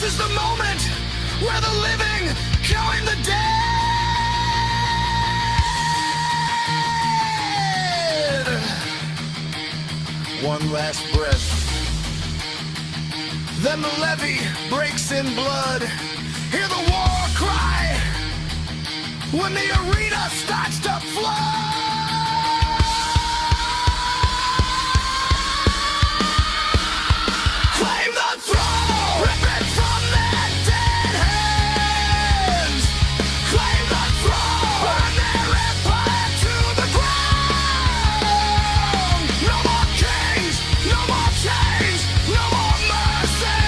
is the moment where the living join the dead. One last breath, then the levee breaks in blood. Hear the war cry when the arena starts to flood. Claim the throne, rip it from their dead hands. Claim the throne, burn their empire to the ground. No more kings, no more chains, no more mercy.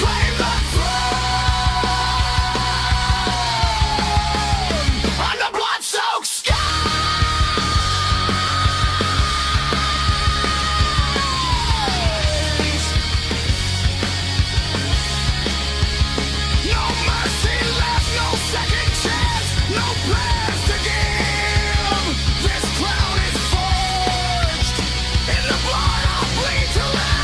Claim the throne on the blood-soaked skies. No mercy left, no second chance, no prayers to give. This crown is forged in the blood I'll bleed to live.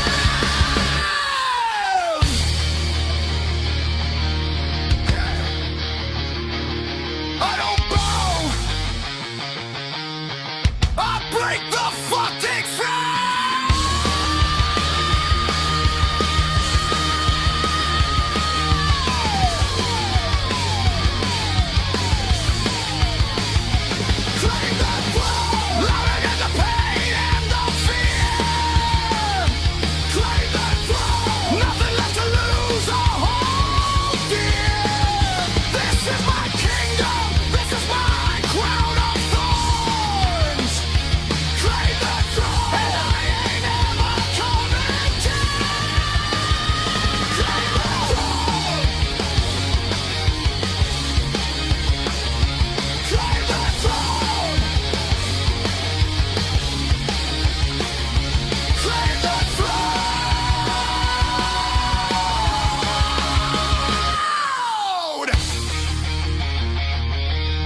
I don't bow, I break the fucking throne. Claim the throne, louder than the pain and the fear. Claim the throne, nothing left to lose or hold dear. This is my kingdom, this is my crown of thorns. Claim the throne, and I ain't ever coming down. Claim the throne. Claim the throne. Claim the throne.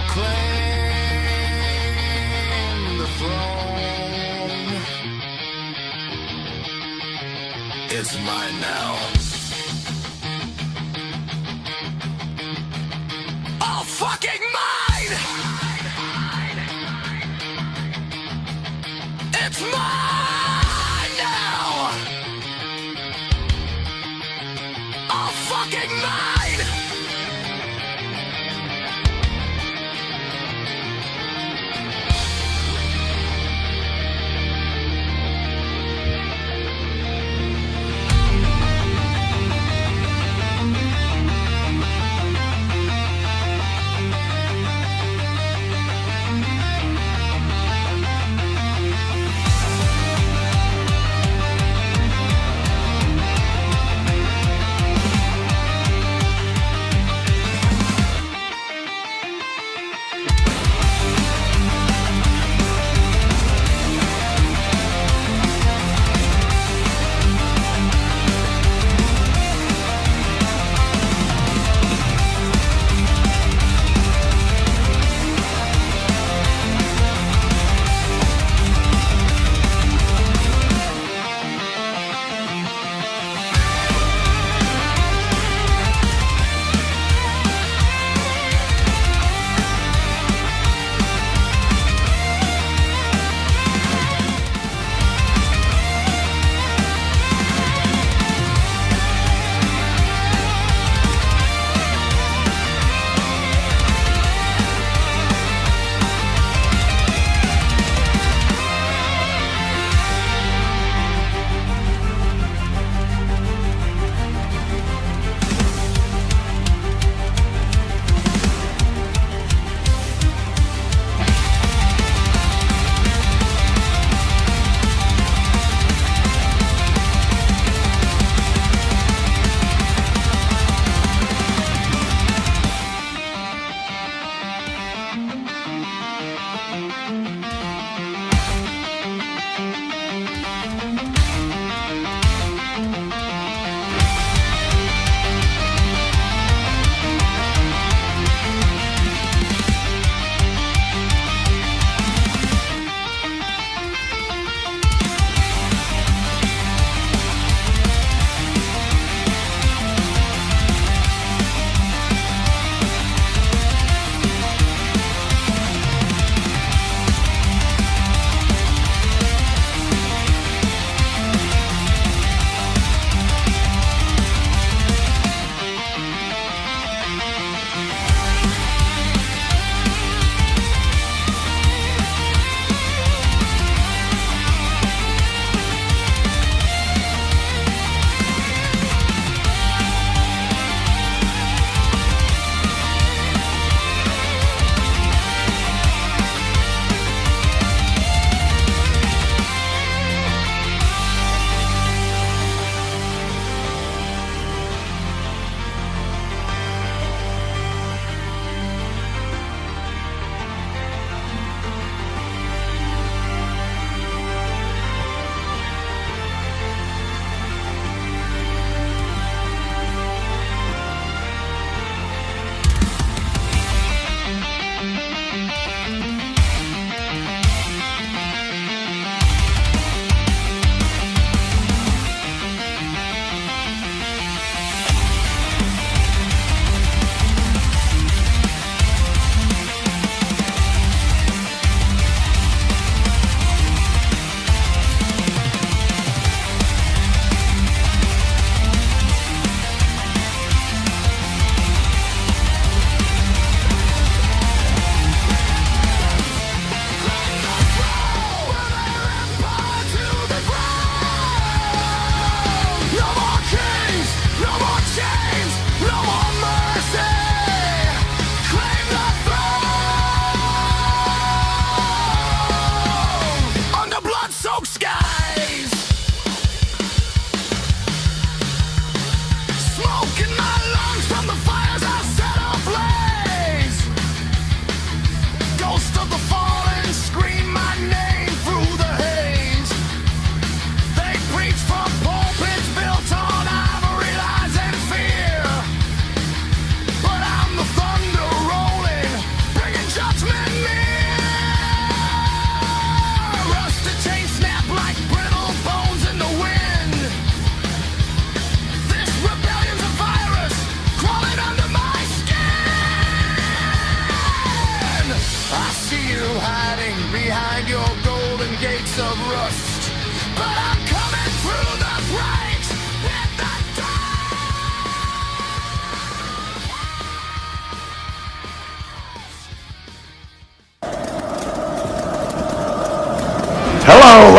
Claim the throne. It's mine now. All fucking mine! It's mine now! All fucking mine!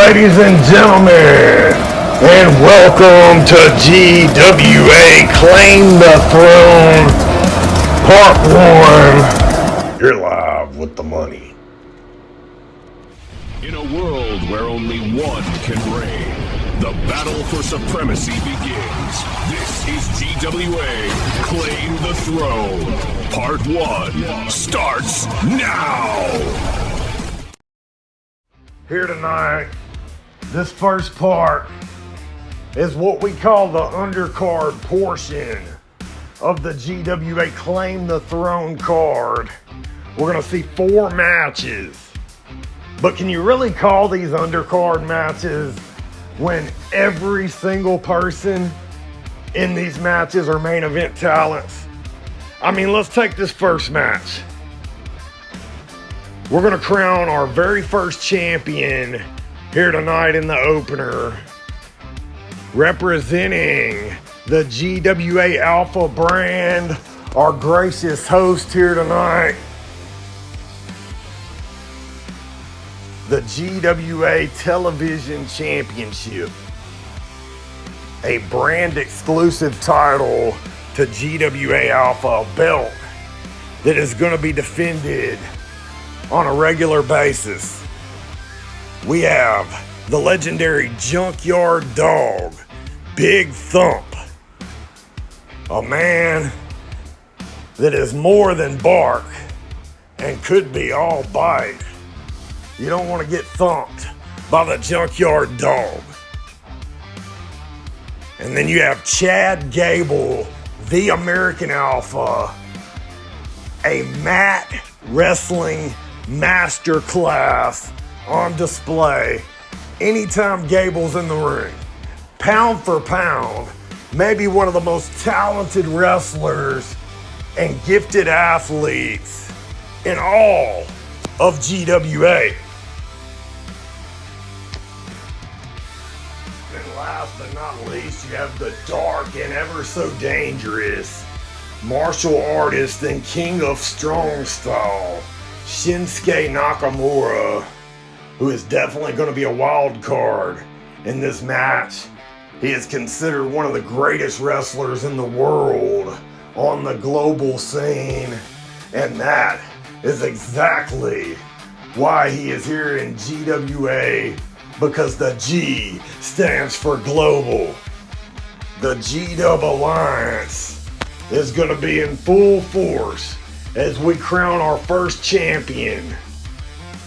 ladies and gentlemen, and welcome to GWA Claim the Throne Part 1. You're live with the money. In a world where only one can reign, the battle for supremacy begins. This is GWA Claim the Throne. Part 1 starts now! Here tonight, this first part is what we call the undercard portion of the GWA Claim the Throne card. We're going to see 4 matches. But can you really call these undercard matches when every single person in these matches are main event talents? I mean, let's take this first match. We're going to crown our very first champion here tonight in the opener. Representing the GWA Alpha brand, our gracious host here tonight, the GWA Television Championship, a brand exclusive title to GWA Alpha, a belt that is going to be defended on a regular basis. We have the legendary Junkyard Dog, Big Thump, a man that is more than bark and could be all bite. You don't want to get thumped by the Junkyard Dog. And then you have Chad Gable, the American Alpha, a mat wrestling masterclass on display anytime Gable's in the ring. Pound for pound, maybe one of the most talented wrestlers and gifted athletes in all of GWA. And last but not least, you have the dark and ever so dangerous martial artist and king of strong style, Shinsuke Nakamura, who is definitely going to be a wild card in this match. He is considered one of the greatest wrestlers in the world on the global scene, and that is exactly why he is here in GWA, because the G stands for global. The G-Dub Alliance is going to be in full force as we crown our first champion.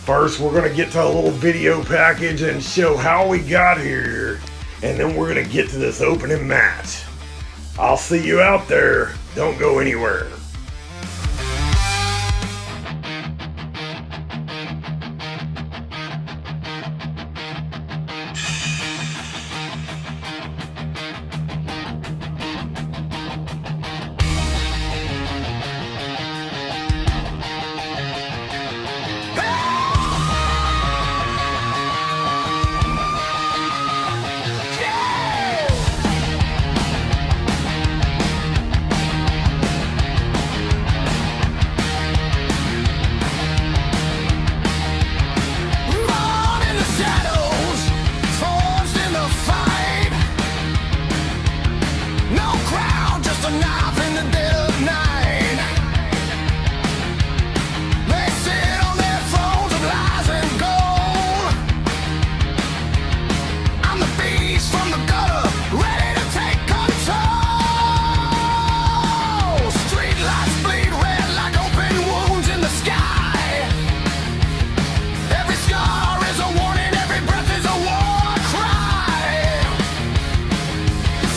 First, we're going to get to a little video package and show how we got here, and then we're going to get to this opening match. I'll see you out there. Don't go anywhere.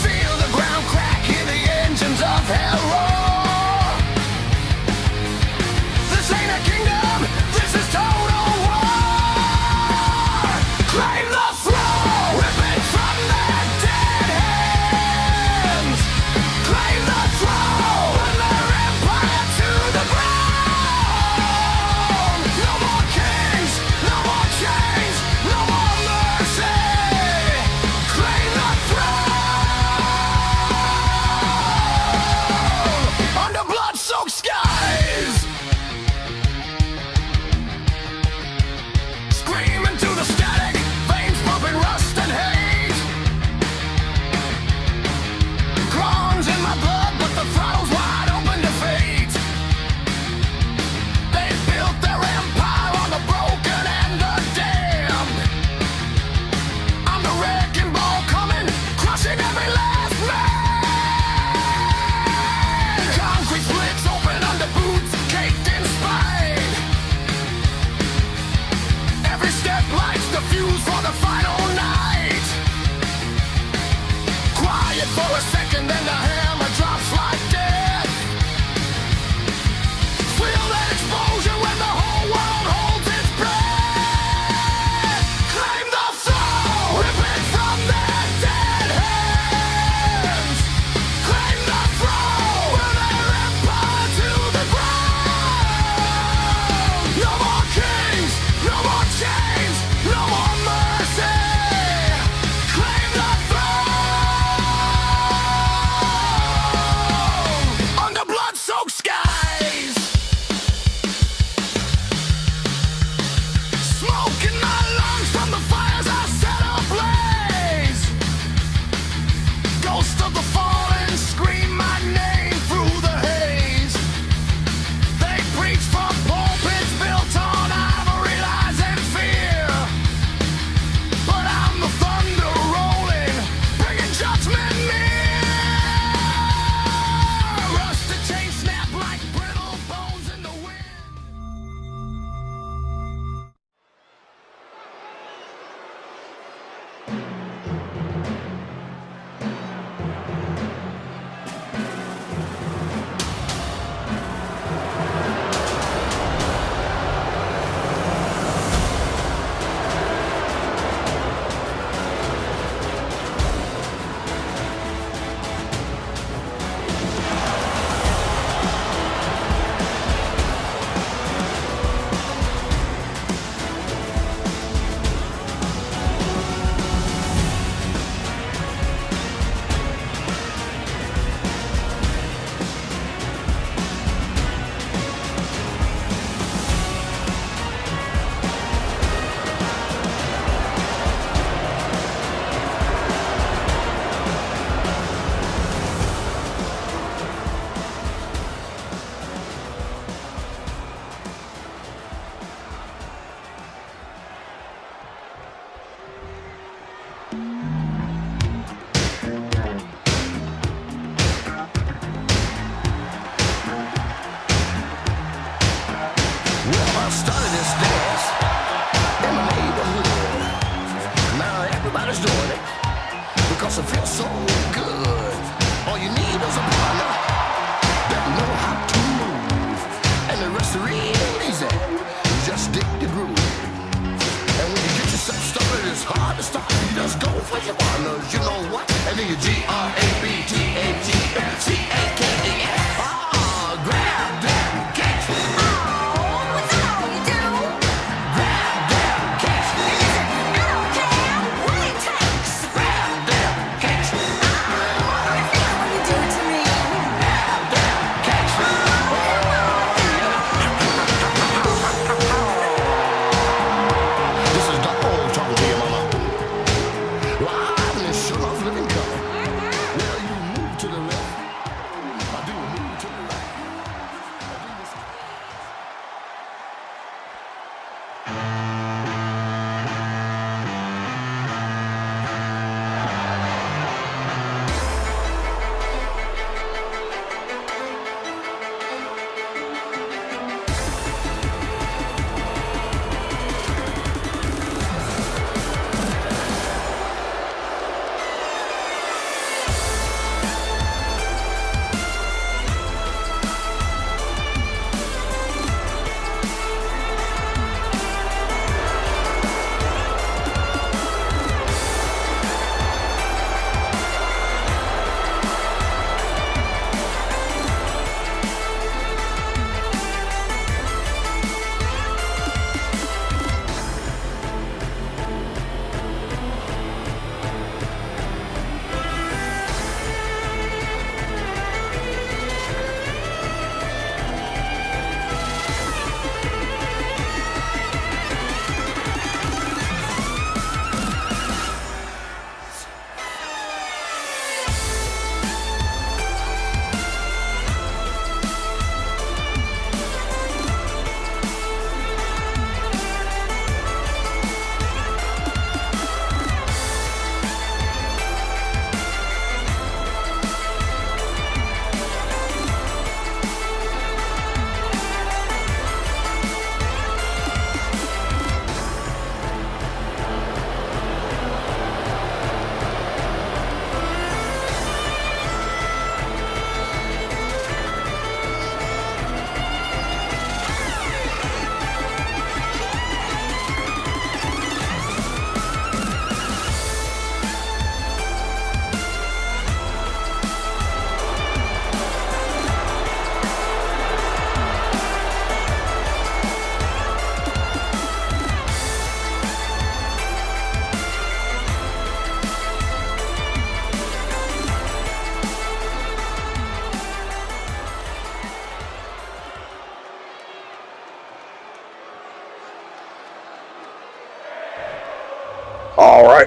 Feel the ground crack, hear the engines of hell roar.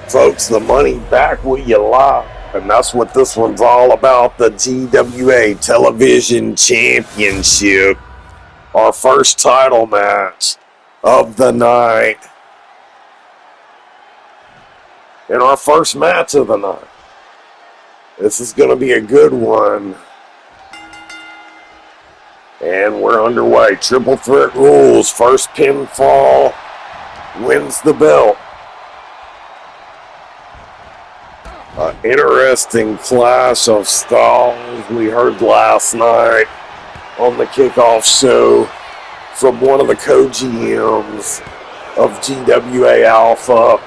Folks, the money back where you lie. And that's what this one's all about, the GWA Television Championship. Our first title match of the night. And our first match of the night. This is going to be a good one. And we're underway. Triple threat rules. First pinfall wins the belt. An interesting clash of styles we heard last night on the kickoff show from one of the co-GMs of GWA Alpha,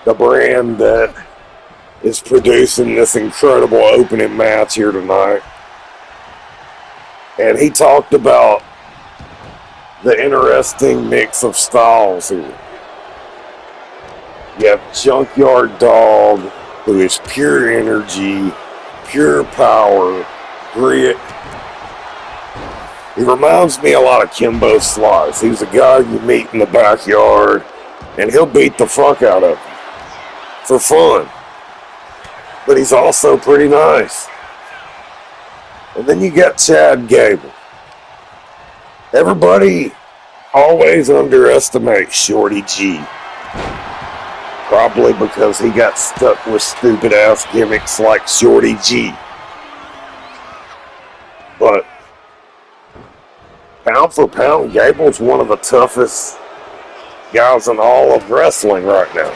the brand that is producing this incredible opening match here tonight. And he talked about the interesting mix of styles here. You have Junkyard Dog, who is pure energy, pure power, grit. He reminds me a lot of Kimbo Slice. He's a guy you meet in the backyard, and he'll beat the fuck out of you for fun. But he's also pretty nice. And then you got Chad Gable. Everybody always underestimates Shorty G. Probably because he got stuck with stupid ass gimmicks like Shorty G. But pound for pound, Gable's one of the toughest guys in all of wrestling right now.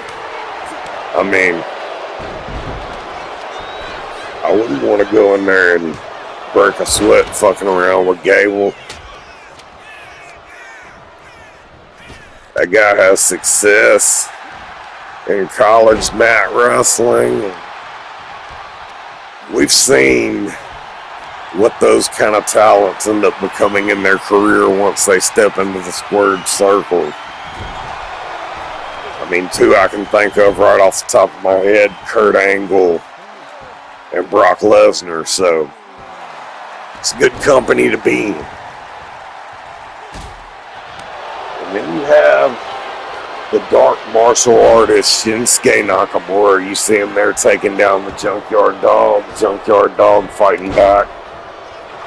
I mean, I wouldn't want to go in there and break a sweat fucking around with Gable. That guy has success in college mat wrestling. We've seen what those kind of talents end up becoming in their career once they step into the squared circle. I mean, two I can think of right off the top of my head, Kurt Angle and Brock Lesnar, so it's good company to be in. And then you have the dark martial artist Shinsuke Nakamura. You see him there taking down the Junkyard Dog. Junkyard Dog fighting back.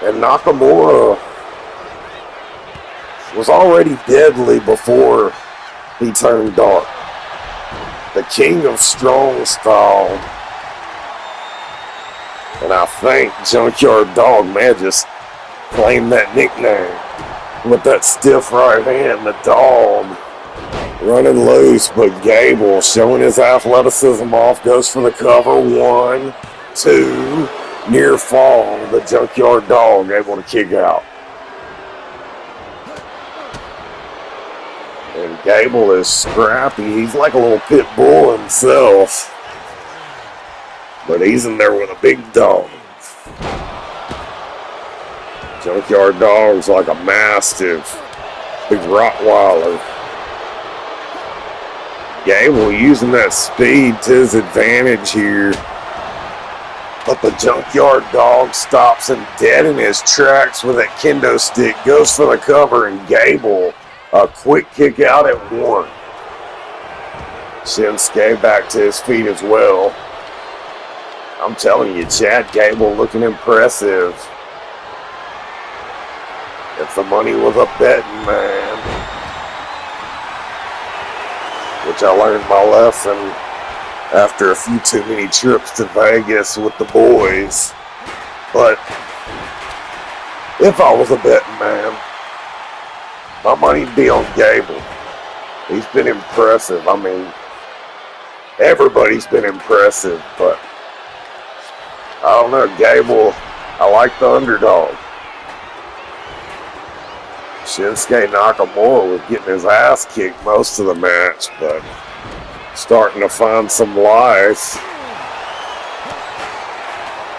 And Nakamura was already deadly before he turned dark. The king of strong style. And I think Junkyard Dog may have just claimed that nickname with that stiff right hand, the dog. Running loose, but Gable showing his athleticism off, goes for the cover. 1, 2, near fall. The Junkyard Dog able to kick out. And Gable is scrappy. He's like a little pit bull himself. But he's in there with a big dog. Junkyard Dog's like a mastiff. Big Rottweiler. Gable using that speed to his advantage here. But the Junkyard Dog stops him dead in his tracks with that kendo stick. Goes for the cover, and Gable, a quick kick out at 1. Shinsuke back to his feet as well. I'm telling you, Chad Gable looking impressive. If the money was a betting man. Which I learned my lesson after a few too many trips to Vegas with the boys. But if I was a betting man, my money'd be on Gable. He's been impressive. I mean, everybody's been impressive, but I don't know, Gable, I like the underdog. Shinsuke Nakamura was getting his ass kicked most of the match, but starting to find some life.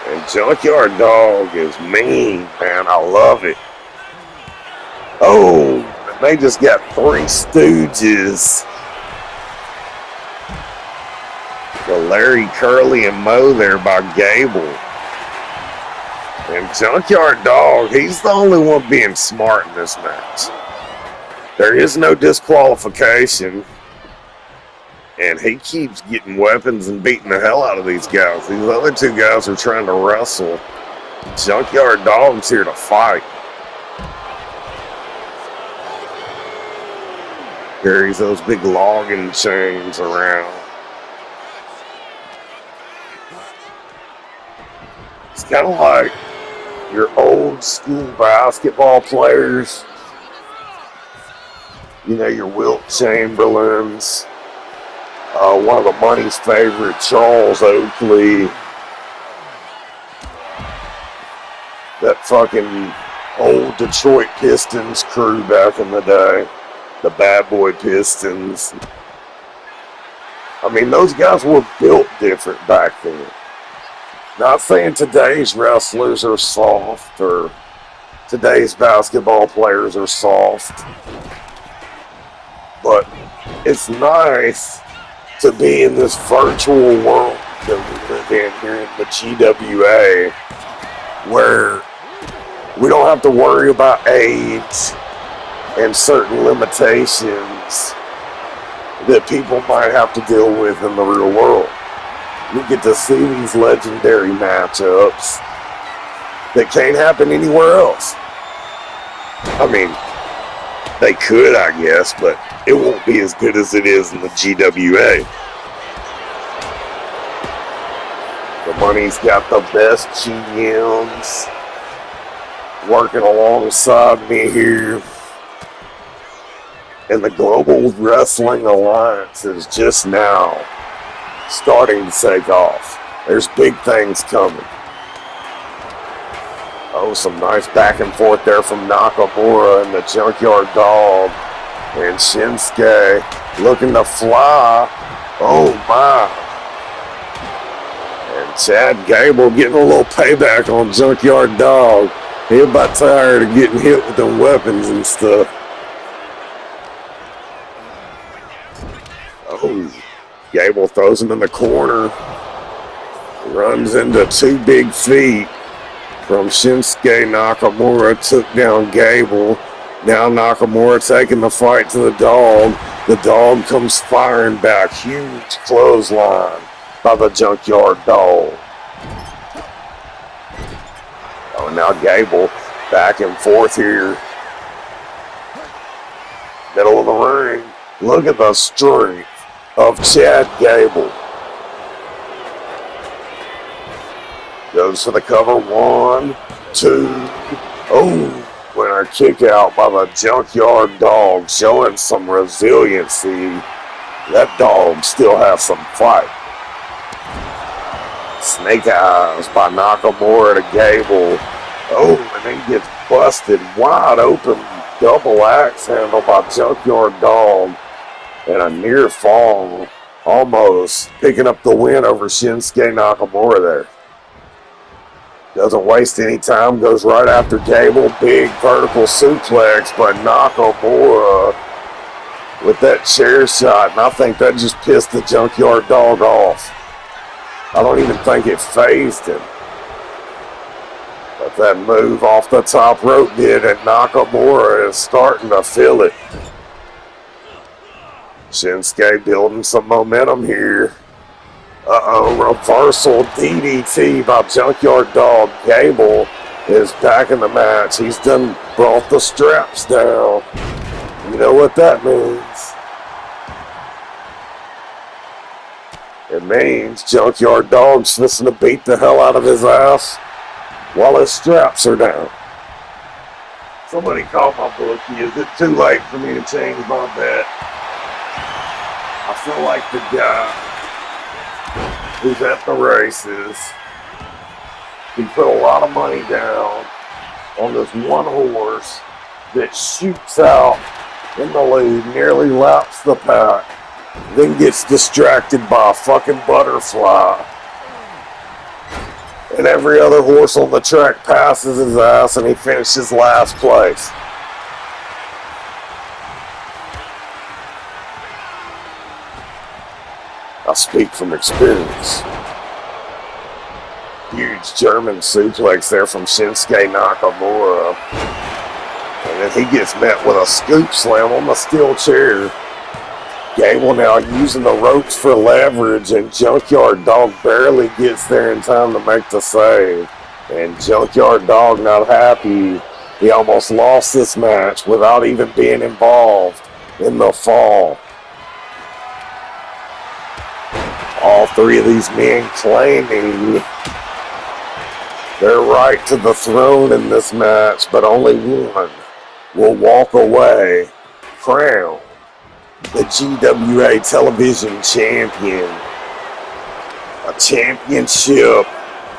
And Junkyard Dog is mean, man. I love it. Oh, they just got 3 Stooges. The Larry, Curly, and Moe there by Gable. And Junkyard Dog, he's the only one being smart in this match. There is no disqualification. And he keeps getting weapons and beating the hell out of these guys. These other two guys are trying to wrestle. Junkyard Dog's here to fight. Carries those big logging chains around. It's kind of like your old school basketball players. You know, your Wilt Chamberlains. One of the money's favorite, Charles Oakley. That fucking old Detroit Pistons crew back in the day. The Bad Boy Pistons. I mean, those guys were built different back then. Not saying today's wrestlers are soft or today's basketball players are soft. But it's nice to be in this virtual world that we live in here in the GWA, where we don't have to worry about age and certain limitations that people might have to deal with in the real world. We get to see these legendary matchups that can't happen anywhere else. I mean, they could, I guess, but it won't be as good as it is in the GWA. The money's got the best GMs working alongside me here. And the Global Wrestling Alliance is just now starting to take off. There's big things coming. Oh, some nice back and forth there from Nakamura and the Junkyard Dog. And Shinsuke looking to fly. Oh my. And Chad Gable getting a little payback on Junkyard Dog. He about tired of getting hit with them weapons and stuff. Oh, Gable throws him in the corner. Runs into two big feet from Shinsuke. Nakamura took down Gable. Now Nakamura taking the fight to the Dog. The Dog comes firing back. Huge clothesline by the Junkyard Dog. Oh, now Gable back and forth here. Middle of the ring. Look at the strength of Chad Gable. Goes for the cover. 1, 2. Oh. Winner kick out by the Junkyard Dog, showing some resiliency. That dog still has some fight. Snake eyes by Nakamura to Gable. Oh, and then gets busted wide open. Double axe handle by Junkyard Dog. And a near fall. Almost picking up the win over Shinsuke Nakamura there. Doesn't waste any time, goes right after Gable. Big vertical suplex by Nakamura with that chair shot. And I think that just pissed the Junkyard Dog off. I don't even think it phased him. But that move off the top rope did, and Nakamura is starting to feel it. Shinsuke building some momentum here. Reversal DDT by Junkyard Dog. Gable is back in the match. He's done brought the straps down. You know what that means. It means Junkyard Dog's listening to beat the hell out of his ass while his straps are down. Somebody call my bookie. Is it too late for me to change my bet? I feel like the guy who's at the races, he put a lot of money down on this one horse that shoots out in the lead, nearly laps the pack, then gets distracted by a fucking butterfly. And every other horse on the track passes his ass and he finishes last place. I speak from experience. Huge German suplex there from Shinsuke Nakamura. And then he gets met with a scoop slam on the steel chair. Gable now using the ropes for leverage, and Junkyard Dog barely gets there in time to make the save. And Junkyard Dog not happy. He almost lost this match without even being involved in the fall. All three of these men claiming their right to the throne in this match, but only one will walk away crowned the GWA Television Champion. A championship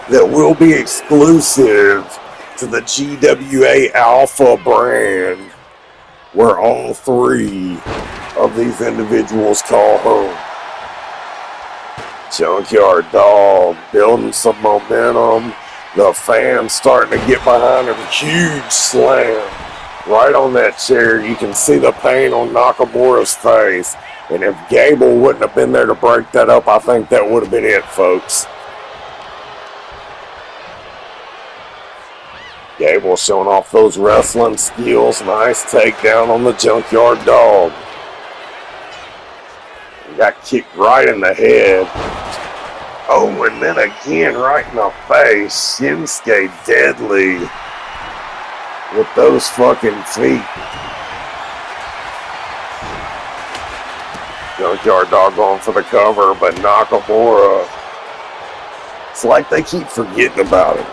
that will be exclusive to the GWA Alpha brand, where all three of these individuals call home. Junkyard Dog building some momentum. The fans starting to get behind him. Huge slam right on that chair. You can see the pain on Nakamura's face. And if Gable wouldn't have been there to break that up, I think that would have been it, folks. Gable showing off those wrestling skills. Nice takedown on the Junkyard Dog. He got kicked right in the head. Oh, and then again right in the face. Shinsuke deadly with those fucking feet. Junkyard Dog going for the cover, but Nakamura, it's like they keep forgetting about him.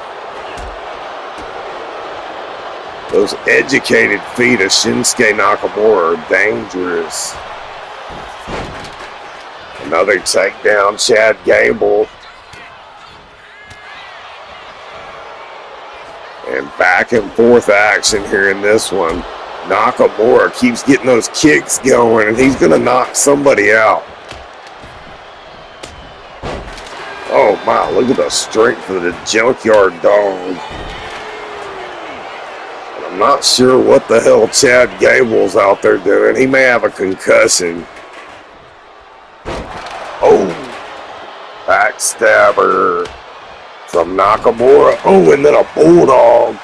Those educated feet of Shinsuke Nakamura are dangerous. Another takedown, Chad Gable. And back and forth action here in this one. Nakamura keeps getting those kicks going, and he's going to knock somebody out. Oh my, look at the strength of the Junkyard Dog. And I'm not sure what the hell Chad Gable's out there doing. He may have a concussion. Oh, backstabber from Nakamura. Oh, and then a bulldog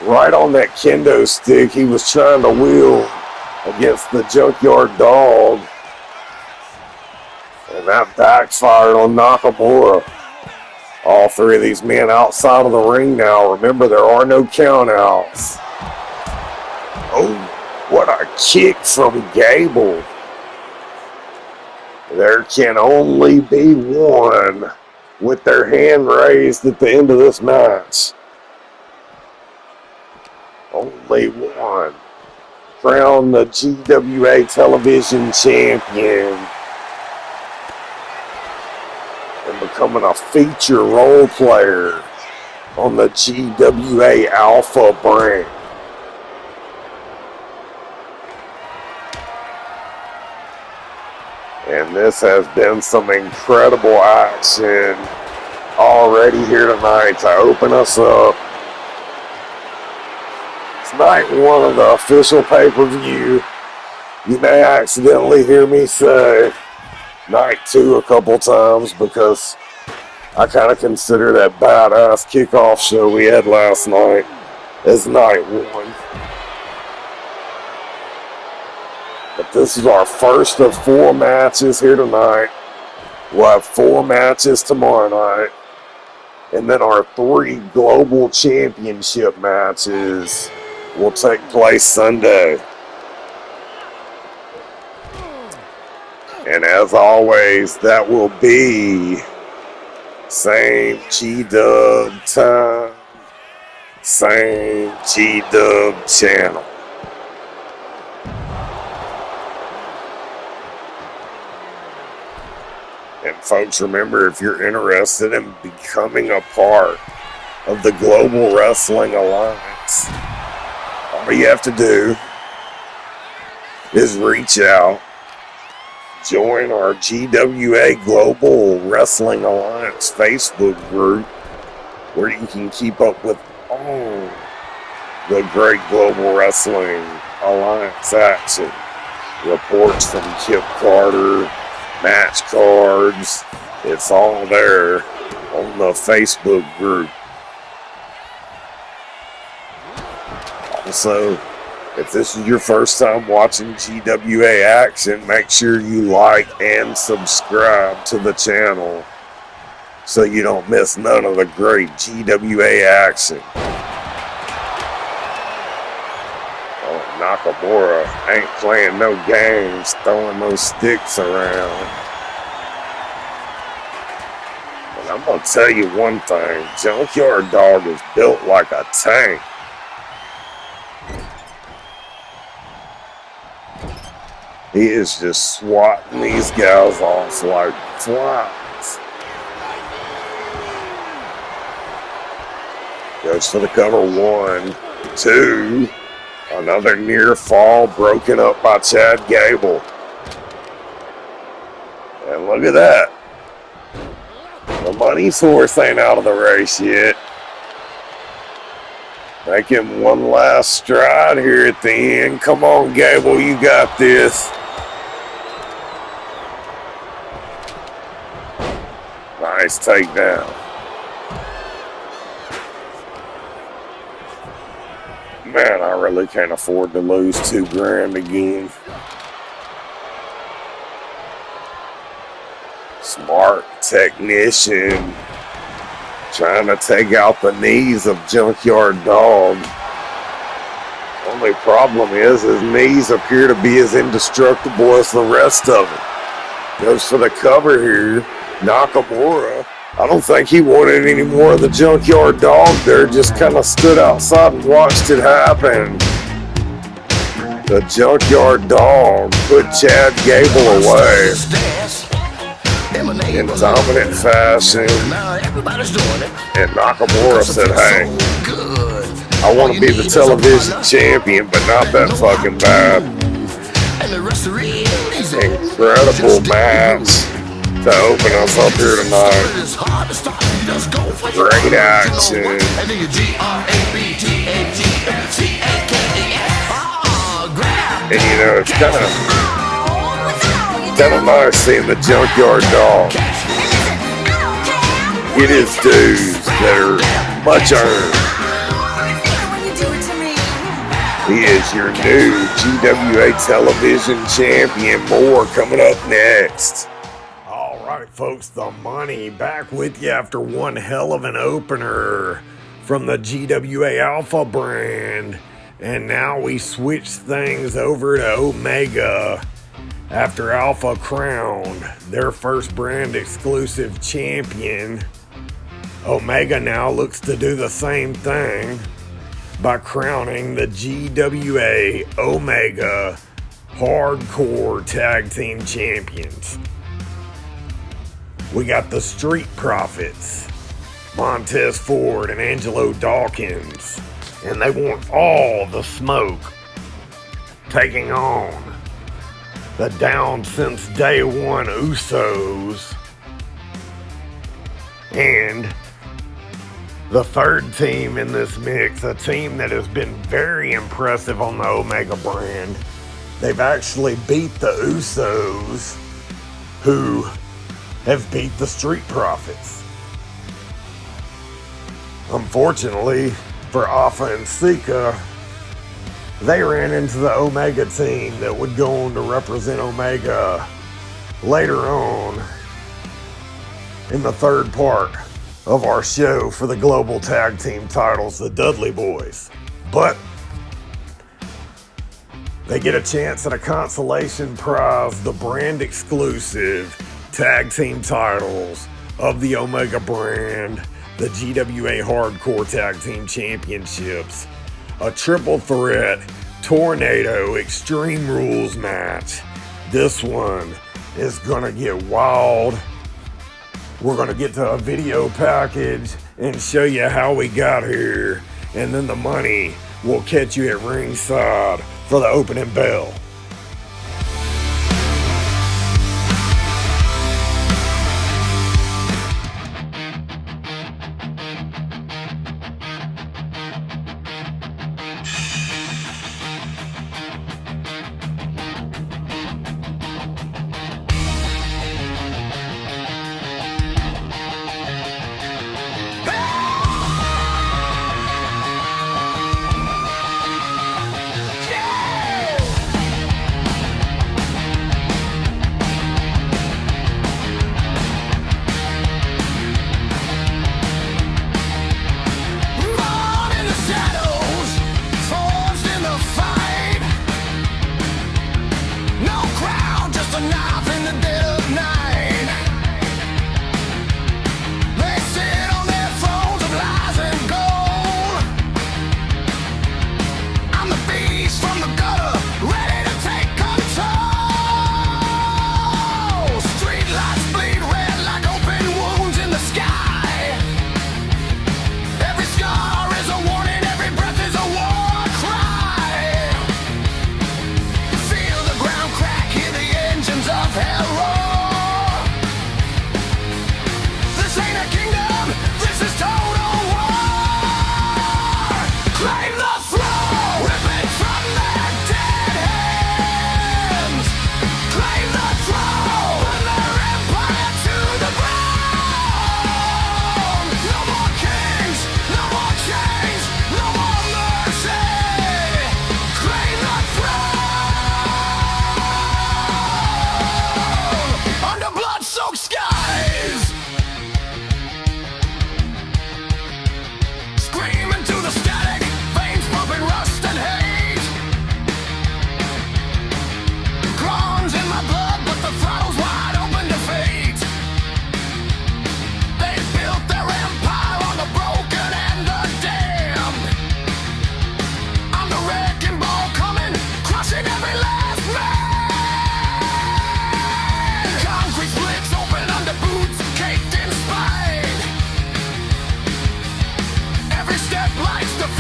right on that kendo stick he was trying to wield against the Junkyard Dog. And that backfired on Nakamura. All three of these men outside of the ring now. Remember, there are no countouts. Oh, what a kick from Gable. There can only be one with their hand raised at the end of this match. Only one. Crown the GWA Television Champion. And becoming a feature role player on the GWA Alpha brand. And this has been some incredible action already here tonight to open us up. It's night one of the official pay-per-view. You may accidentally hear me say night two a couple times because I kind of consider that badass kickoff show we had last night as night one. But this is our first of 4 matches here tonight. We'll have 4 matches tomorrow night. And then our 3 global championship matches will take place Sunday. And as always, that will be same G-Dub time, same G-Dub channel. And folks, remember, if you're interested in becoming a part of the Global Wrestling Alliance, all you have to do is reach out, join our GWA Global Wrestling Alliance Facebook group, where you can keep up with all the great Global Wrestling Alliance action. Reports from Kip Carter, match cards, it's all there on the Facebook group. Also, If this is your first time watching GWA action, make sure you like and subscribe to the channel so you don't miss none of the great GWA action. Oh, Nakamura ain't playing no games, throwing those sticks around. And I'm gonna tell you one thing, Junkyard Dog is built like a tank. He is just swatting these guys off like flies. Goes for the cover, 1, 2. Another near fall broken up by Chad Gable. And look at that. The money's horse ain't out of the race yet. Making one last stride here at the end. Come on, Gable, you got this. Nice takedown. Man, I really can't afford to lose $2,000 again. Smart technician trying to take out the knees of Junkyard Dog. Only problem is his knees appear to be as indestructible as the rest of them. Goes for the cover here. Nakamura, I don't think he wanted any more of the Junkyard Dog there, just kind of stood outside and watched it happen. The Junkyard Dog put Chad Gable away in dominant fashion. And Nakamura said, hey, I want to be the television champion, but not that fucking bad. Incredible match to open us up here tonight. Great action. And you know, it's kind of nice seeing the Junkyard Dog get his dues that are much earned. He is your new GWA television champion. More coming up next. Alright folks, the money back with you after one hell of an opener from the GWA Alpha brand. And now we switch things over to Omega after Alpha crowned their first brand exclusive champion. Omega now looks to do the same thing by crowning the GWA Omega Hardcore Tag Team Champions. We got the Street Profits, Montez Ford and Angelo Dawkins, and they want all the smoke, taking on the down since day one Usos and the third team in this mix, a team that has been very impressive on the Omega brand. They've actually beat the Usos, who have beat the Street Profits. Unfortunately for Alpha and Sika, they ran into the Omega team that would go on to represent Omega later on in the third part of our show for the global tag team titles, the Dudley Boys. But they get a chance at a consolation prize, the brand exclusive tag team titles of the Omega brand, the GWA Hardcore Tag Team Championships, a triple threat Tornado Extreme Rules match. This one is gonna get wild. We're gonna get to a video package and show you how we got here, and then the money will catch you at ringside for the opening bell. Yeah!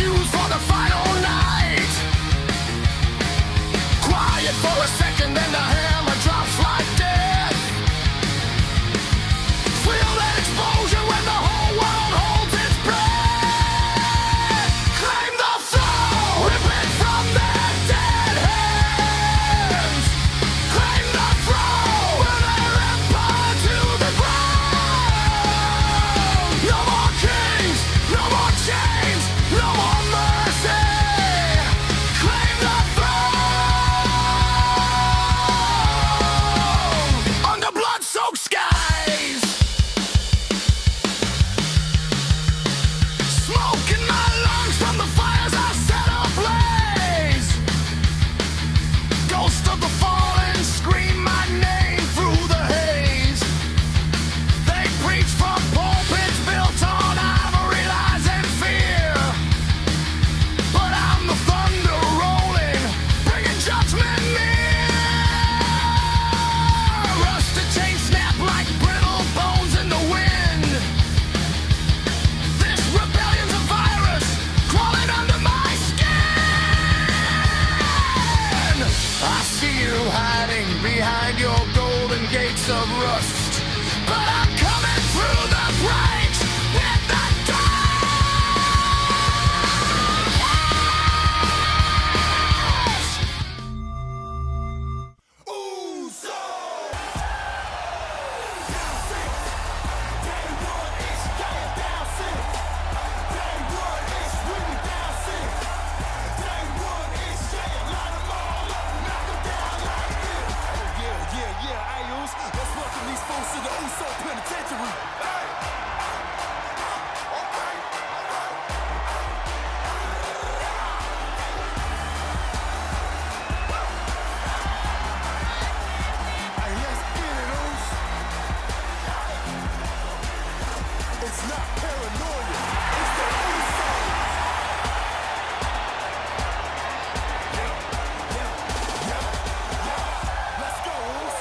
fuse for the final night. Quiet for a second, then the hammer drops like death. Feel that explosion when the whole world holds its breath. Claim the throne, rip it from their dead hands. Claim the throne, burn their empire to the ground. No more kings, no more chains, no more mercy. Claim the throne under blood-soaked skies. Smoke in my lungs from the fires I set ablaze. Ghost of the fallen scream my name through the haze. They preach from pulpits built on ivory, lies and fear. But I'm the thunder rolling, bringing judgment near. Rusted chains snap like brittle bones in the wind. This rebellion's a virus crawling under my skin. I see you hiding behind your golden gates of rust, but I'm coming through the breaks in the darkness. Uso. Down six. Day one is going down six. Day one is really down six. Day one is saying light 'em all up, knock 'em down like this. Yeah, Ayos. Let's welcome these folks to the Uso Penitentiary. Hey. Okay. Hey, let's get it, Us. It's not paranoia. It's the Usos. Let's go, Us.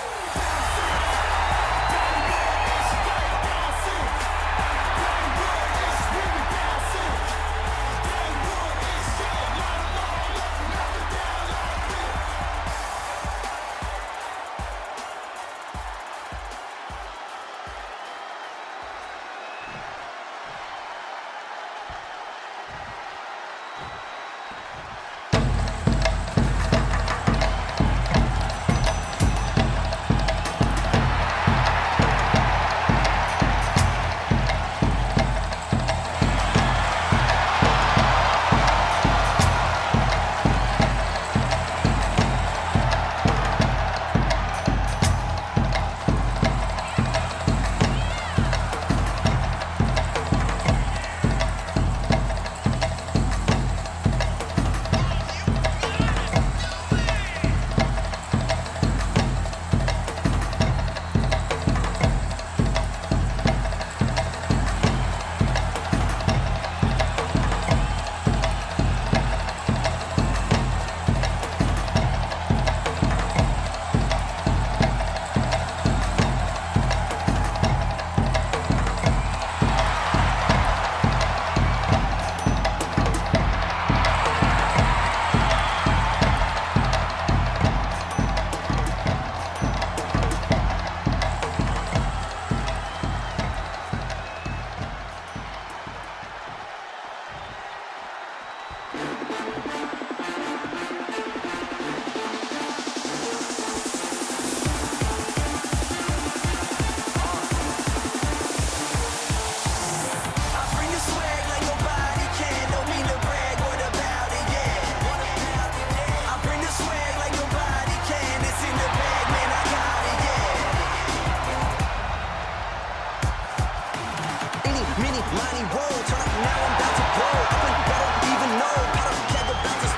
Mini, mighty world, turn up now I'm about to blow. Up and don't even know how to get about this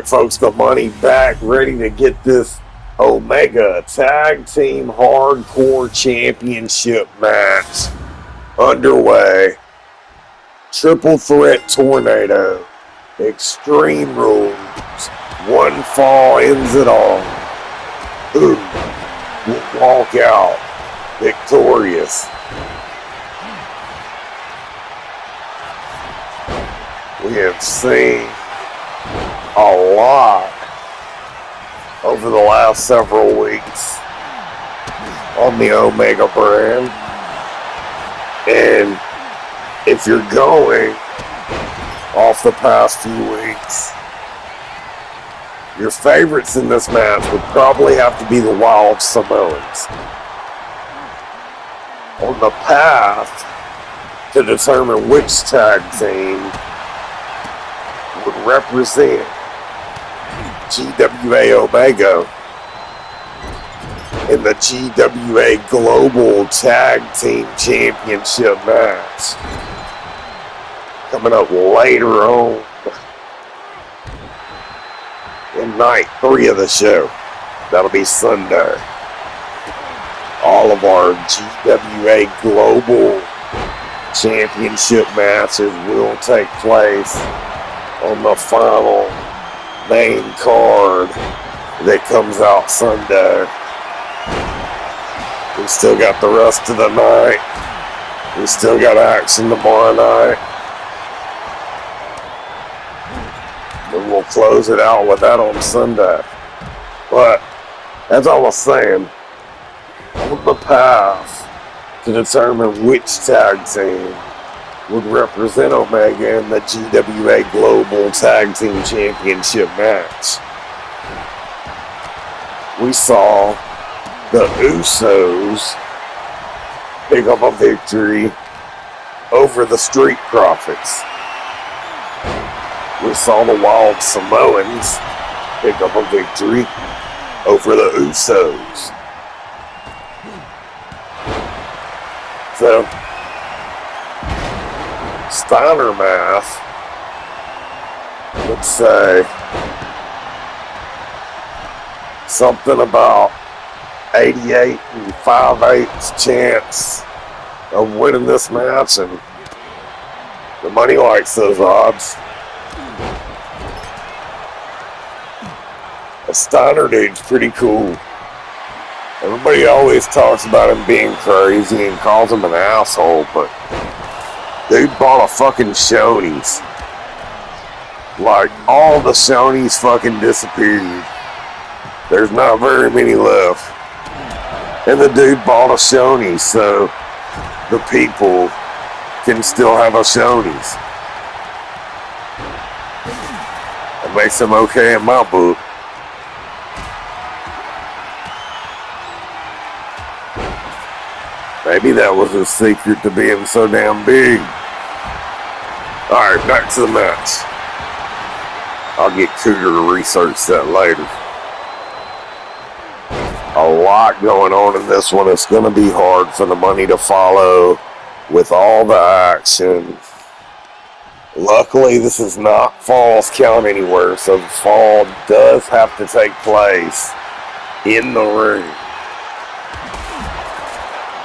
right, folks, the money back, ready to get this Omega Tag Team Hardcore Championship match underway. Triple Threat Tornado, Extreme Rules, one fall ends it all. Who will walk out victorious? We have seen a lot over the last several weeks on the Omega brand. And if you're going off the past few weeks, your favorites in this match would probably have to be the Wild Samoans. On the path to determine which tag team would represent GWA Omega in the GWA Global Tag Team Championship match. Coming up later on in night 3 of the show. That'll be Sunday. All of our GWA Global Championship matches will take place on the final main card that comes out Sunday. We still got the rest of the night. We still got action tomorrow night. And we'll close it out with that on Sunday. But, as I was saying, on the path to determine which tag team would represent Omega in the GWA Global Tag Team Championship match, we saw the Usos pick up a victory over the Street Profits. We saw the Wild Samoans pick up a victory over the Usos. So, Steiner math would say something about 88 and 5/8 chance of winning this match, and the money likes those odds. The Steiner dude's pretty cool. Everybody always talks about him being crazy and calls him an asshole, but dude bought a fucking Shoney's. Like, all the Shoney's fucking disappeared. There's not very many left. And the dude bought a Shoney's, so the people can still have a Shoney's. That makes him okay in my book. Maybe that was his secret to being so damn big. Alright, back to the match. I'll get Cougar to research that later. A lot going on in this one. It's going to be hard for the money to follow with all the action. Luckily, this is not Falls Count Anywhere, so the fall does have to take place in the ring.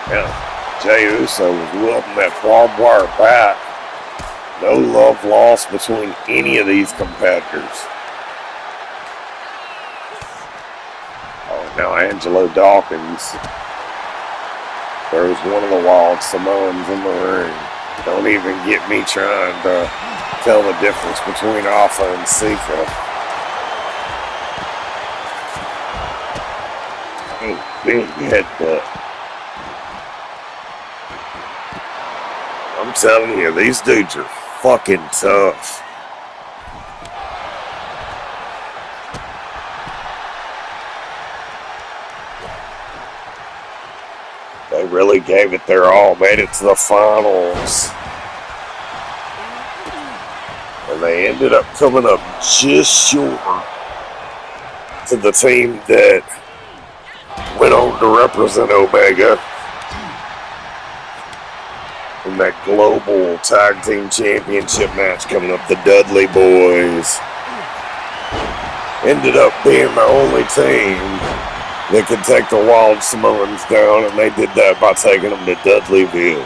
Yeah, Jey Uso was wielding that barbed wire bat. No love lost between any of these competitors. Oh, now Angelo Dawkins throws one of the Wild Samoans in the ring. Don't even get me trying to tell the difference between Alpha and Sika. Oh, big headbutt. I'm telling you, these dudes are fucking tough. They really gave it their all, made it to the finals. And they ended up coming up just short to the team that went on to represent Omega in that global tag team championship match coming up, the Dudley Boys. ended up being the only team that could take the Wild Samoans down, and they did that by taking them to Dudleyville.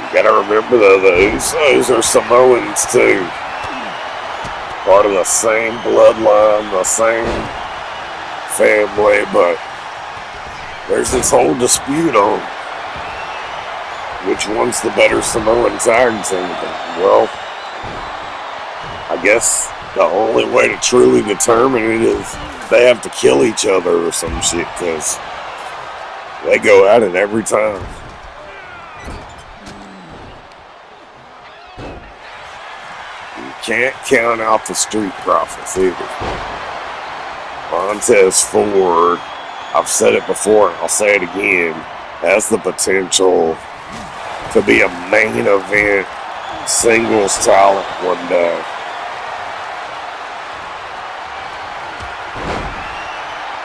You gotta remember though, the Usos are Samoans too. Part of the same bloodline, the same family, but there's this whole dispute on which one's the better Samoan tag team. Well, I guess the only way to truly determine it is they have to kill each other or some shit, because they go at it every time. You can't count out the Street Profits either. Montez Ford, I've said it before and I'll say it again, has the potential to be a main event singles talent one day.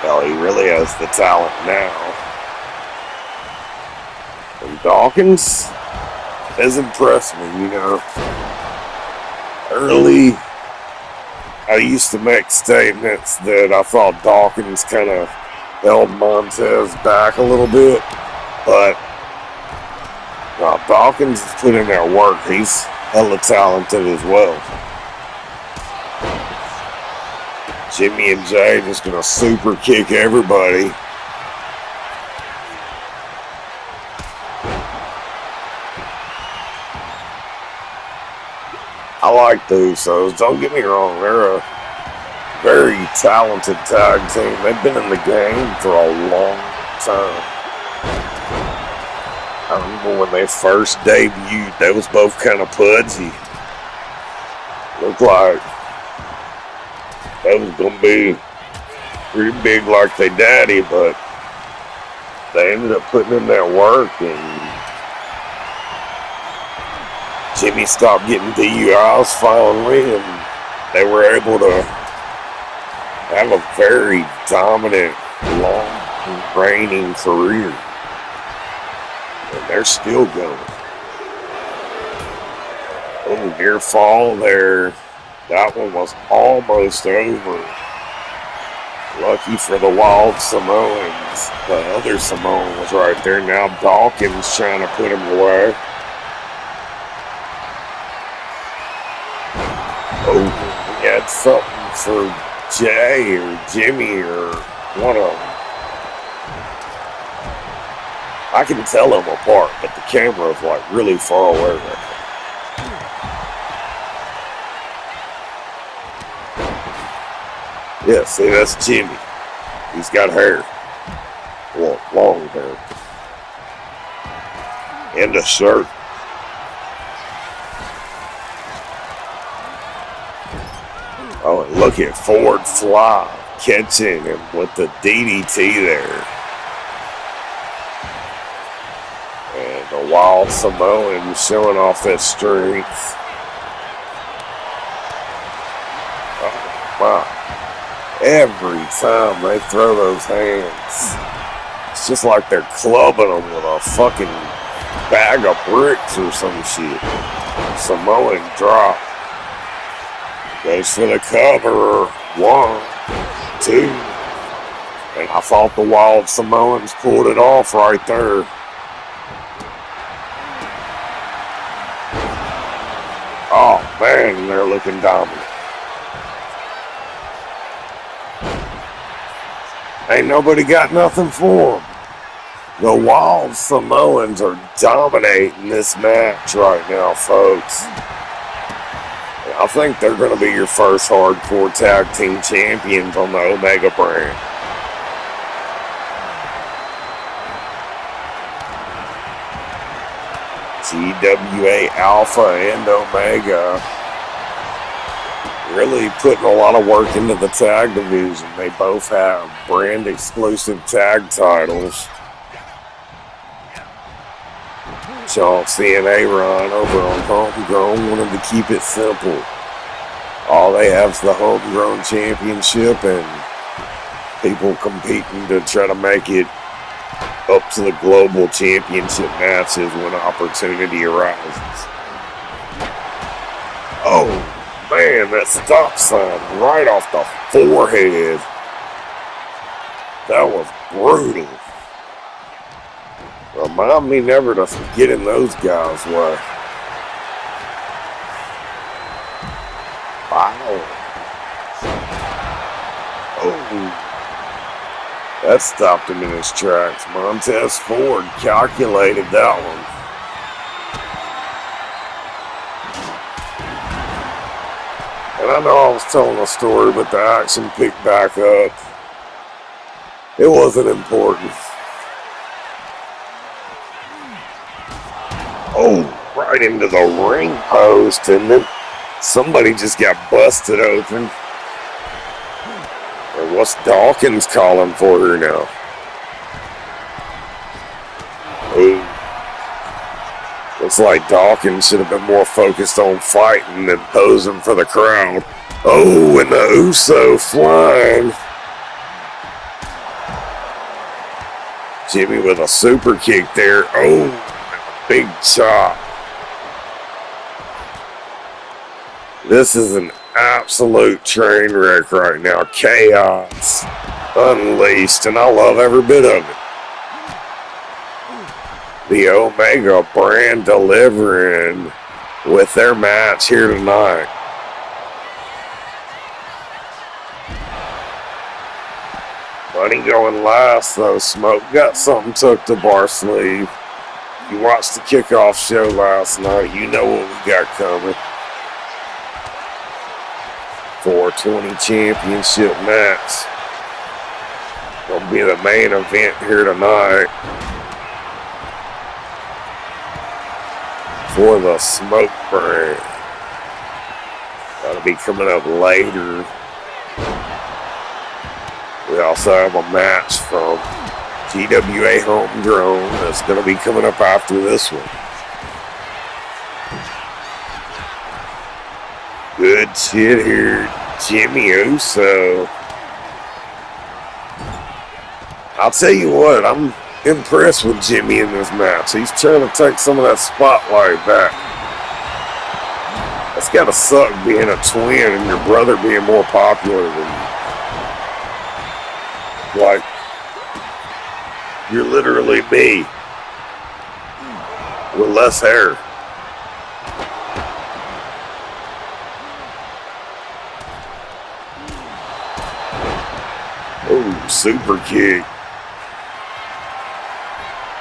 Well, he really has the talent now. And Dawkins has impressed me, you know. Early, I used to make statements that I thought Dawkins kind of held Montez back a little bit, but Dawkins has put in that work. He's hella talented as well. Jimmy and Jay just gonna super kick everybody. I like the Usos, don't get me wrong, they're a very talented tag team. They've been in the game for a long time. I remember when they first debuted, they was both kind of pudgy. Looked like they was gonna be pretty big like their daddy, but they ended up putting in that work, and Jimmy stopped getting DUIs finally, and they were able to have a very dominant, long, reigning career. And they're still going. Oh, near fall there. That one was almost over. Lucky for the Wild Samoans. The other Samoan was right there. Now Dawkins trying to put him away. Oh, he had something for Jay or Jimmy or one of them. I can tell them apart, but the camera's like really far away right now. Yeah, see, that's Jimmy. He's got hair. Well, long hair. And a shirt. Oh, and look at Ford Fly catching him with the DDT there. And the Wild Samoan showing off that strength. Oh, wow. Every time they throw those hands, it's just like they're clubbing them with a fucking bag of bricks or some shit. Samoan drop. Goes for the cover. 1, 2. And I thought the Wild Samoans pulled it off right there. Oh man, they're looking dominant. Ain't nobody got nothing for them. The Wild Samoans are dominating this match right now, folks. I think they're going to be your first hardcore tag team champions on the Omega brand. GWA Alpha and Omega really putting a lot of work into the tag division. They both have brand exclusive tag titles. Chauncey and Aaron over on Homegrown wanted to keep it simple. All they have is the Homegrown Championship, and people competing to try to make it up to the global championship matches when opportunity arises. Oh, man, that stop sign right off the forehead. That was brutal. Remind me never to get in those guys' way. Wow. Oh. That stopped him in his tracks. Montez Ford calculated that one. And I know I was telling a story, but the action picked back up. It wasn't important. Oh, right into the ring post, and then somebody just got busted open. Or what's Dawkins calling for her now? Oh. Looks like Dawkins should have been more focused on fighting than posing for the crowd. Oh, and the Uso flying. Jimmy with a super kick there. Oh, a big chop. This is an absolute train wreck right now. Chaos unleashed, and I love every bit of it. The Omega brand delivering with their match here tonight. Money going last, though. Smoke got something tucked up our sleeve. You watched the kickoff show last night. You know what we got coming. 420 championship match. Gonna be the main event here tonight. For the Smoke brand. That'll be coming up later. We also have a match from GWA Homegrown that's going to be coming up after this one. Good shit here, Jimmy Uso. I'll tell you what, I'm impressed with Jimmy in this match. He's trying to take some of that spotlight back. That's gotta suck being a twin and your brother being more popular than you. Like, you're literally me with less hair. Oh, super kick.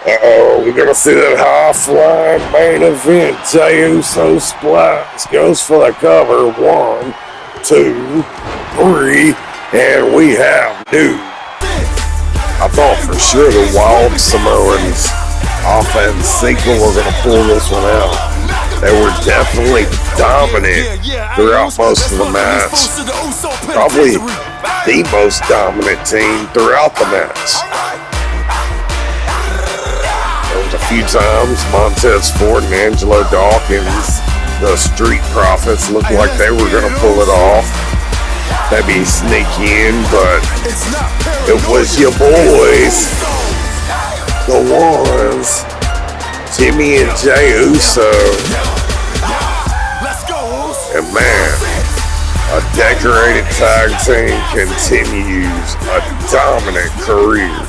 Uh-oh, we're gonna see that high-flying main event. Jey Uso splats, goes for the cover. 1, 2, 3, and we have new. I thought for sure the Wild Samoans off and sequel were gonna pull this one out. They were definitely dominant throughout most of the match. Probably the most dominant team throughout the match. A few times, Montez Ford and Angelo Dawkins, the Street Profits, looked like they were going to pull it off. Maybe sneak in, but it was your boys, the ones, Jimmy and Jey Uso. And man, a decorated tag team continues a dominant career.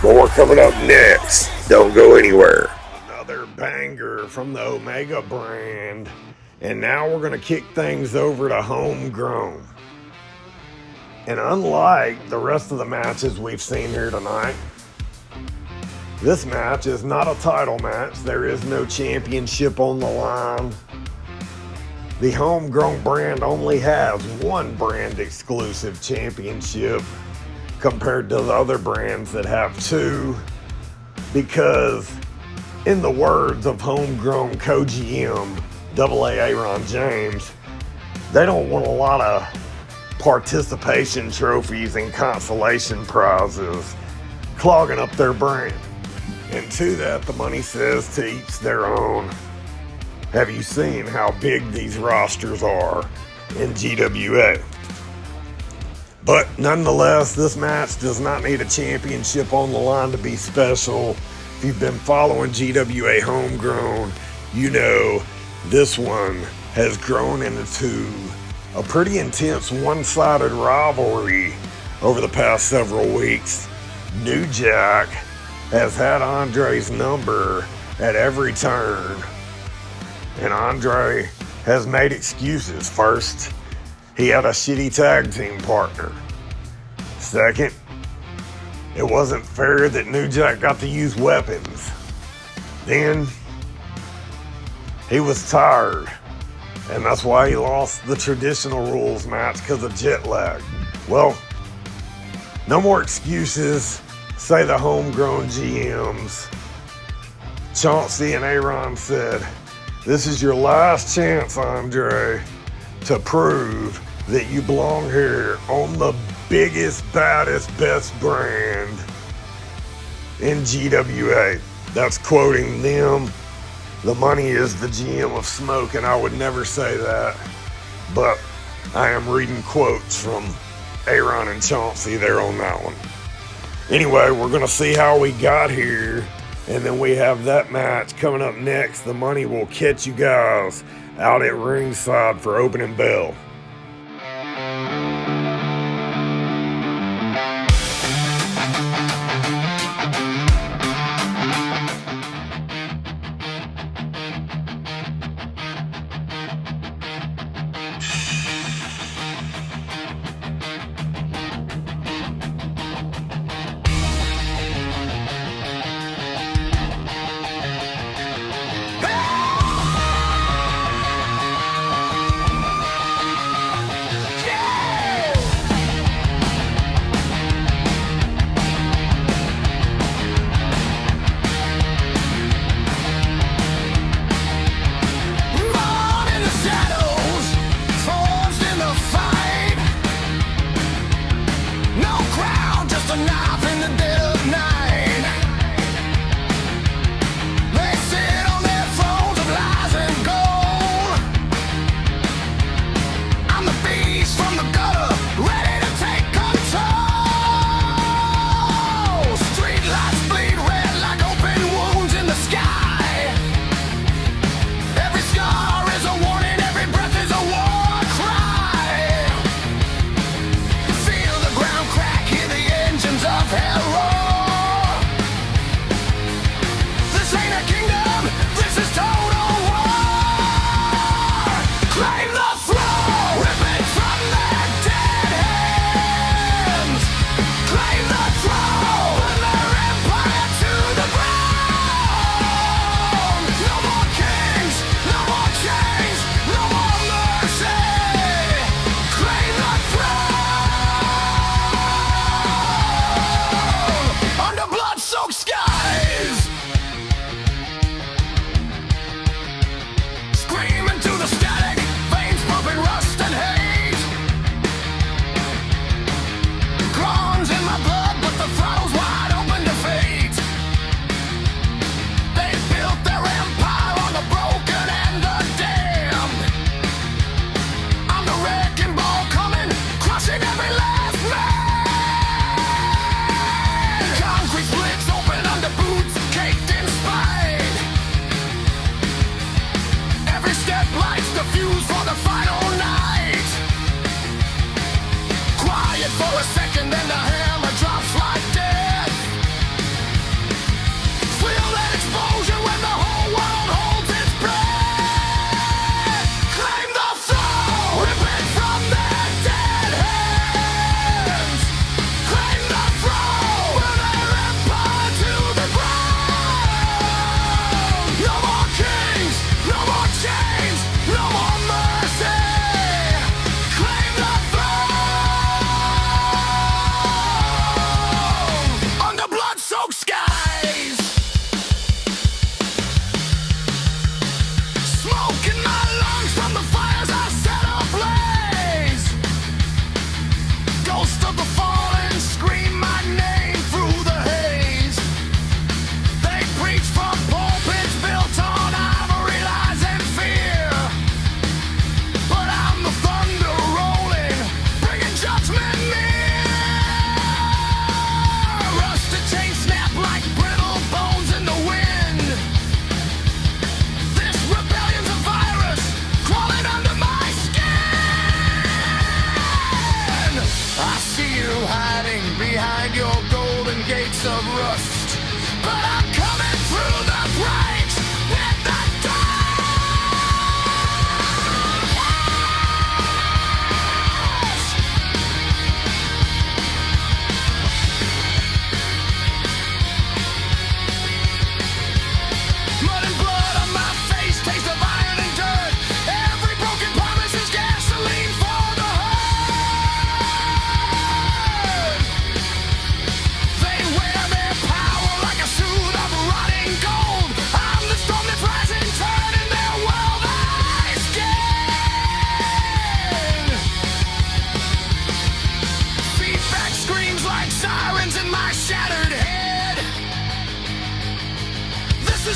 More coming up next. Don't go anywhere. Another banger from the Omega brand. And now we're going to kick things over to Homegrown. And unlike the rest of the matches we've seen here tonight, this match is not a title match. There is no championship on the line. The Homegrown brand only has one brand exclusive championship compared to the other brands that have two. Because, in the words of Homegrown co-GM, AA Aaron James, they don't want a lot of participation trophies and consolation prizes clogging up their brand. And to that, the money says to each their own. Have you seen how big these rosters are in GWA? But nonetheless, this match does not need a championship on the line to be special. If you've been following GWA Homegrown, you know this one has grown into a pretty intense one-sided rivalry over the past several weeks. New Jack has had Andre's number at every turn, and Andre has made excuses. First, he had a shitty tag team partner. Second, it wasn't fair that New Jack got to use weapons. Then, he was tired, and that's why he lost the traditional rules match because of jet lag. Well, no more excuses, say the homegrown GMs. Chauncey and Aaron said, "This is your last chance, Andre, to prove that you belong here on the biggest, baddest, best brand in GWA." That's quoting them. The money is the GM of Smoke, and I would never say that, but I am reading quotes from Aaron and Chauncey there on that one. Anyway, we're gonna see how we got here, and then we have that match coming up next. The money will catch you guys out at ringside for opening bell.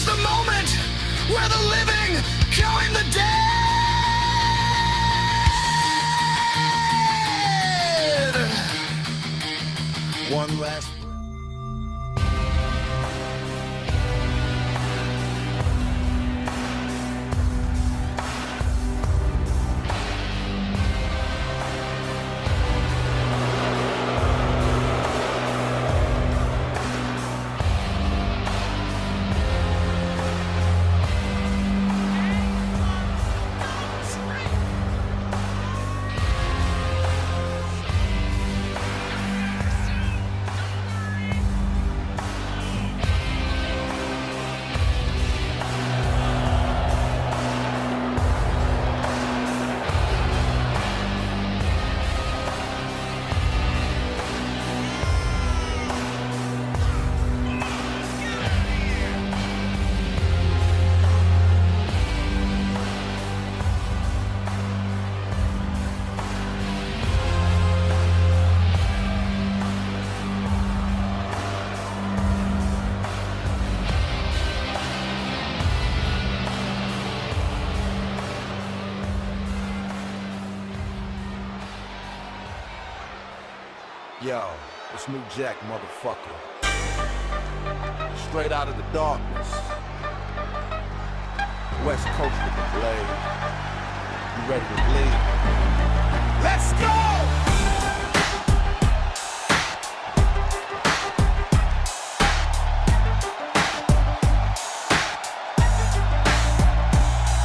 is the moment where the living join the dead. One last. Yo, it's New Jack, motherfucker. Straight out of the darkness. West Coast with the blade. You ready to bleed? Let's go!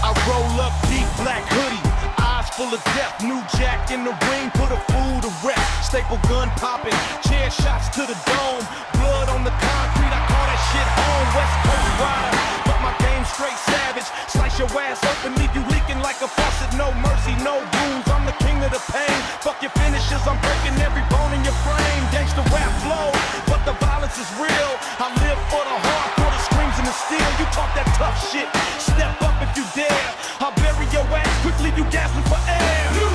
I roll up deep black hoodie, eyes full of death. New Jack in the ring, put a fool to rest. Staple gun popping, chair shots to the dome. Blood on the concrete, I call that shit home. West Coast rider, but my game straight savage. Slice your ass open, leave you leaking like a faucet. No mercy, no rules, I'm the king of the pain. Fuck your finishes, I'm breaking every bone in your frame. Gangsta rap flow, but the violence is real. I live for the hardcore, the screams and the steel. You talk that tough shit, step up if you dare. I'll bury your ass quickly, you gasping for air. New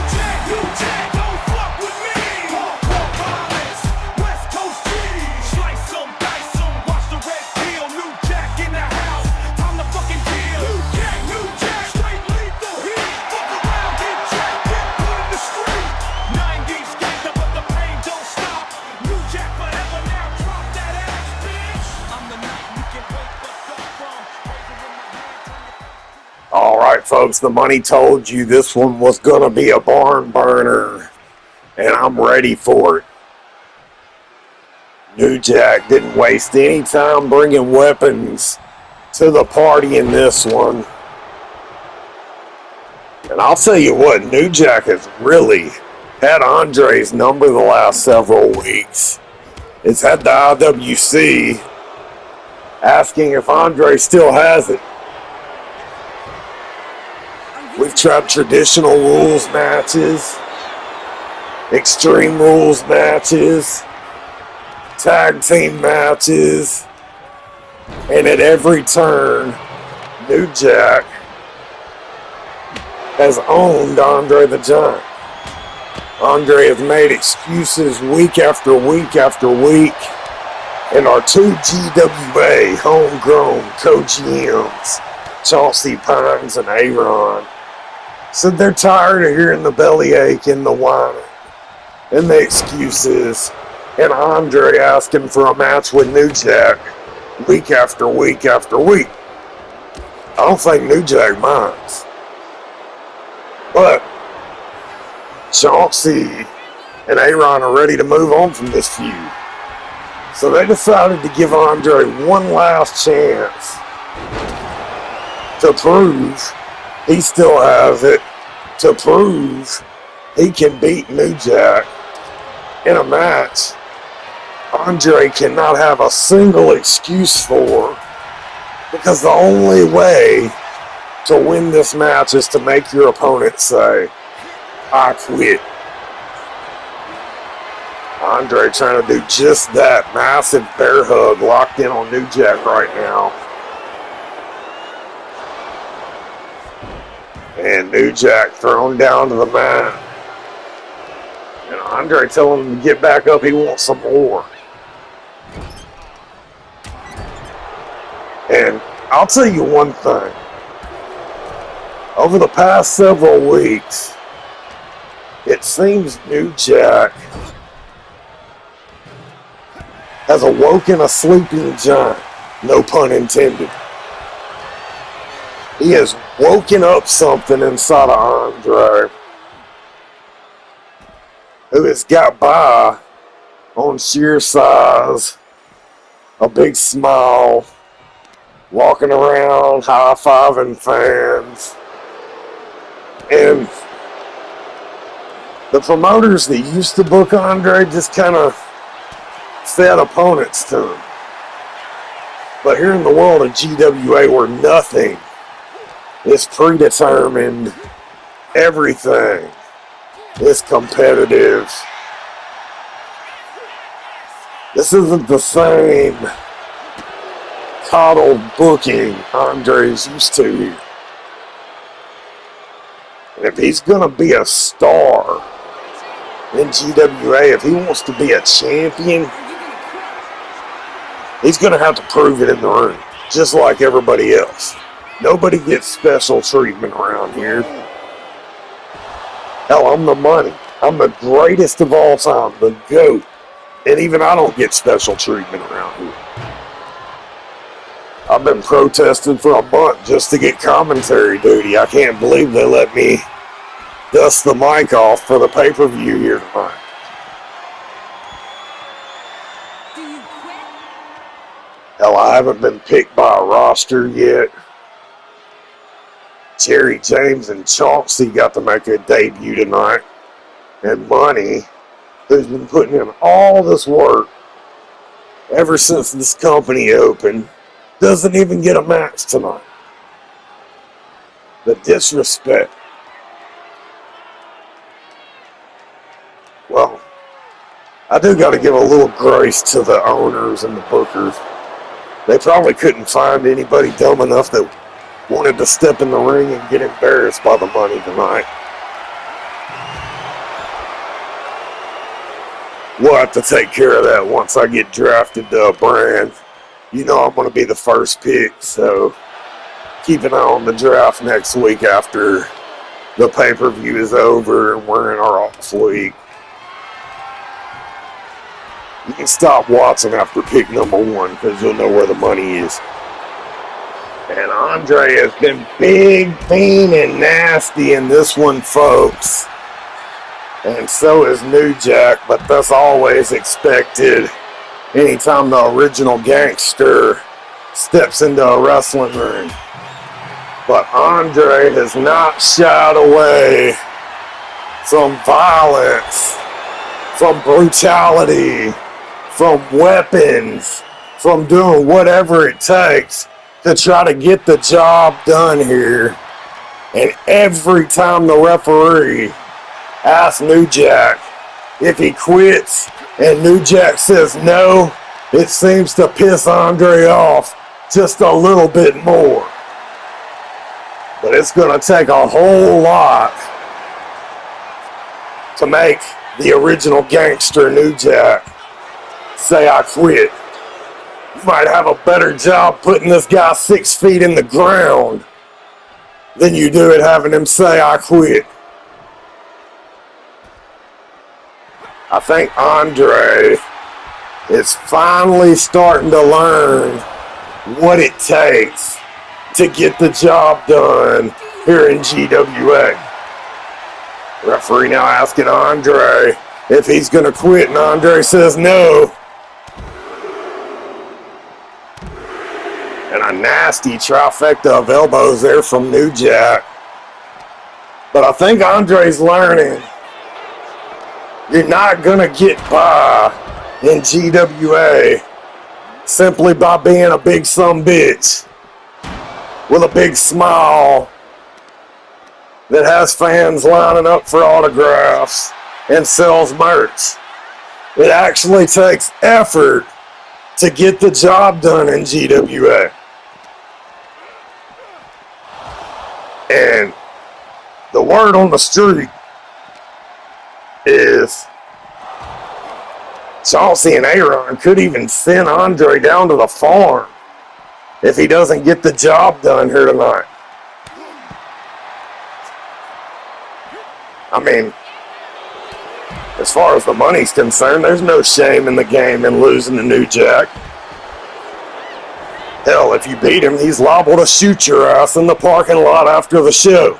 Jack, don't fuck with me. Hardcore violence, West Coast G's. Slice 'em, dice 'em, watch the red peel. New Jack in the house, time to fucking deal. New Jack, straight lethal heat. Fuck around, get jacked, get put in the street. 90s gangsta, but the pain don't stop. New Jack forever now, drop that ass, bitch. I'm the night you can wake the fuck from. Razor in my hand, turn your All right, folks, the money told you this one was going to be a barn burner, and I'm ready for it. New Jack didn't waste any time bringing weapons to the party in this one. And I'll tell you what, New Jack has really had Andre's number the last several weeks. It's had the IWC asking if Andre still has it. We've tried traditional rules matches, extreme rules matches, tag team matches, and at every turn, New Jack has owned Andre the Giant. Andre has made excuses week after week after week, and our two GWA homegrown co-GMs, Chauncey Pines and Aaron, said they're tired of hearing the bellyache and the whining and the excuses, and Andre asking for a match with New Jack week after week after week. I don't think New Jack minds. But Chauncey and Aaron are ready to move on from this feud. So they decided to give Andre one last chance to prove he still has it, to prove he can beat New Jack in a match Andre cannot have a single excuse for, because the only way to win this match is to make your opponent say, I quit. Andre trying to do just that. Massive bear hug locked in on New Jack right now. And New Jack thrown down to the mat. And Andre telling him to get back up, he wants some more. And I'll tell you one thing. Over the past several weeks, it seems New Jack has awoken a sleeping giant. No pun intended. He has woken up something inside of Andre, who has got by on sheer size, a big smile, walking around high-fiving fans. And the promoters that used to book Andre just kind of fed opponents to him. But here in the world of GWA, where nothing is predetermined, everything is competitive. This isn't the same coddled booking Andre's used to here. And if he's going to be a star in GWA, if he wants to be a champion, he's going to have to prove it in the ring, just like everybody else. Nobody gets special treatment around here. Hell, I'm the money. I'm the greatest of all time, the GOAT. And even I don't get special treatment around here. I've been protesting for a month just to get commentary duty. I can't believe they let me dust the mic off for the pay-per-view here tonight. Hell, I haven't been picked by a roster yet. Jerry James and Chauncey got to make a debut tonight. And Money, who's been putting in all this work ever since this company opened, doesn't even get a match tonight. The disrespect. Well, I do got to give a little grace to the owners and the bookers. They probably couldn't find anybody dumb enough that wanted to step in the ring and get embarrassed by the Money tonight. We'll have to take care of that once I get drafted to a brand. You know I'm going to be the first pick, so keep an eye on the draft next week after the pay-per-view is over and we're in our off week. You can stop watching after pick number 1 because you'll know where the money is. And Andre has been big, mean, and nasty in this one, folks. And so is New Jack, but that's always expected anytime the original gangster steps into a wrestling ring. But Andre has not shied away from violence, from brutality, from weapons, from doing whatever it takes to try to get the job done here. And every time the referee asks New Jack if he quits and New Jack says no, it seems to piss Andre off just a little bit more. But it's going to take a whole lot to make the original gangster New Jack say I quit. You might have a better job putting this guy 6 feet in the ground than you do at having him say I quit. I think Andre is finally starting to learn what it takes to get the job done here in GWA. Referee now asking Andre if he's going to quit, and Andre says no. And a nasty trifecta of elbows there from New Jack. But I think Andre's learning you're not going to get by in GWA simply by being a big sumbitch with a big smile that has fans lining up for autographs and sells merch. It actually takes effort to get the job done in GWA. And the word on the street is Chauncey and Aaron could even send Andre down to the farm if he doesn't get the job done here tonight. I mean, as far as the money's concerned, there's no shame in the game in losing to New Jack. Hell, if you beat him, he's liable to shoot your ass in the parking lot after the show.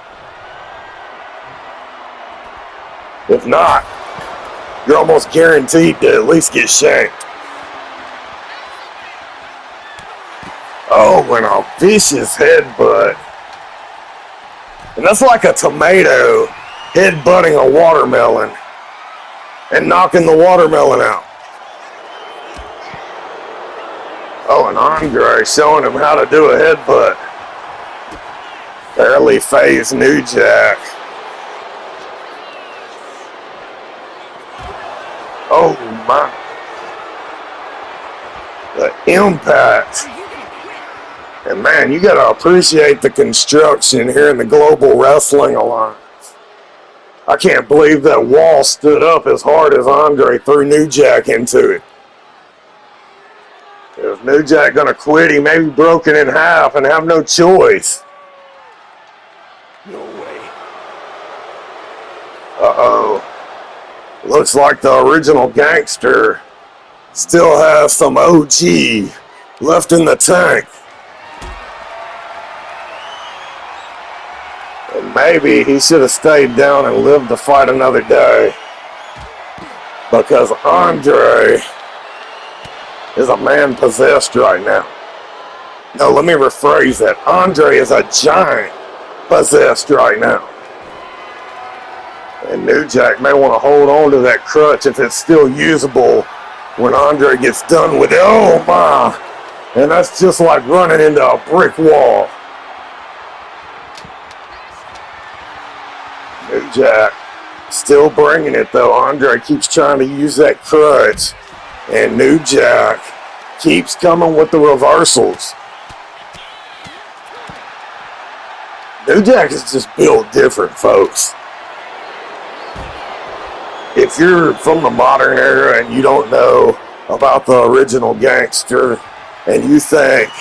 If not, you're almost guaranteed to at least get shanked. Oh, and a vicious headbutt. And that's like a tomato headbutting a watermelon and knocking the watermelon out. Oh, and Andre showing him how to do a headbutt. Barely phased New Jack. Oh my. The impact. And man, you gotta appreciate the construction here in the Global Wrestling Alliance. I can't believe that wall stood up as hard as Andre threw New Jack into it. If New Jack gonna quit, he may be broken in half and have no choice. No way. Uh-oh. Looks like the original gangster still has some OG left in the tank. And maybe he should have stayed down and lived to fight another day. Because Andre is a man possessed right now. No, let me rephrase that. Andre is a giant possessed right now. And New Jack may want to hold on to that crutch if it's still usable when Andre gets done with it. Oh my! And that's just like running into a brick wall. New Jack still bringing it though. Andre keeps trying to use that crutch. And New Jack keeps coming with the reversals. New Jack is just built different, folks. If you're from the modern era and you don't know about the original gangster and you think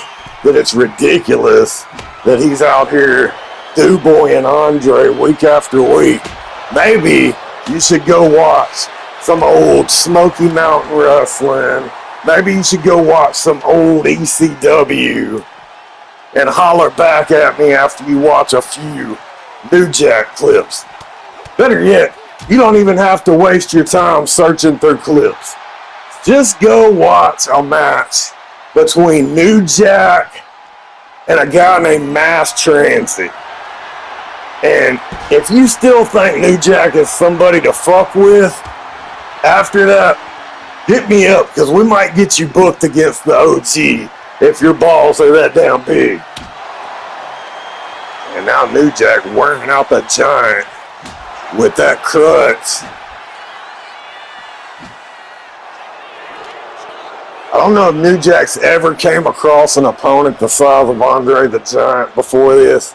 that it's ridiculous that he's out here do-boying Andre week after week, maybe you should go watch some old Smoky Mountain Wrestling. Maybe you should go watch some old ECW and holler back at me after you watch a few New Jack clips. Better yet, you don't even have to waste your time searching through clips. Just go watch a match between New Jack and a guy named Mass Transit. And if you still think New Jack is somebody to fuck with, after that, hit me up, because we might get you booked against the OG if your balls are that damn big. And now New Jack wearing out the giant with that crutch. I don't know if New Jack's ever came across an opponent the size of Andre the Giant before this,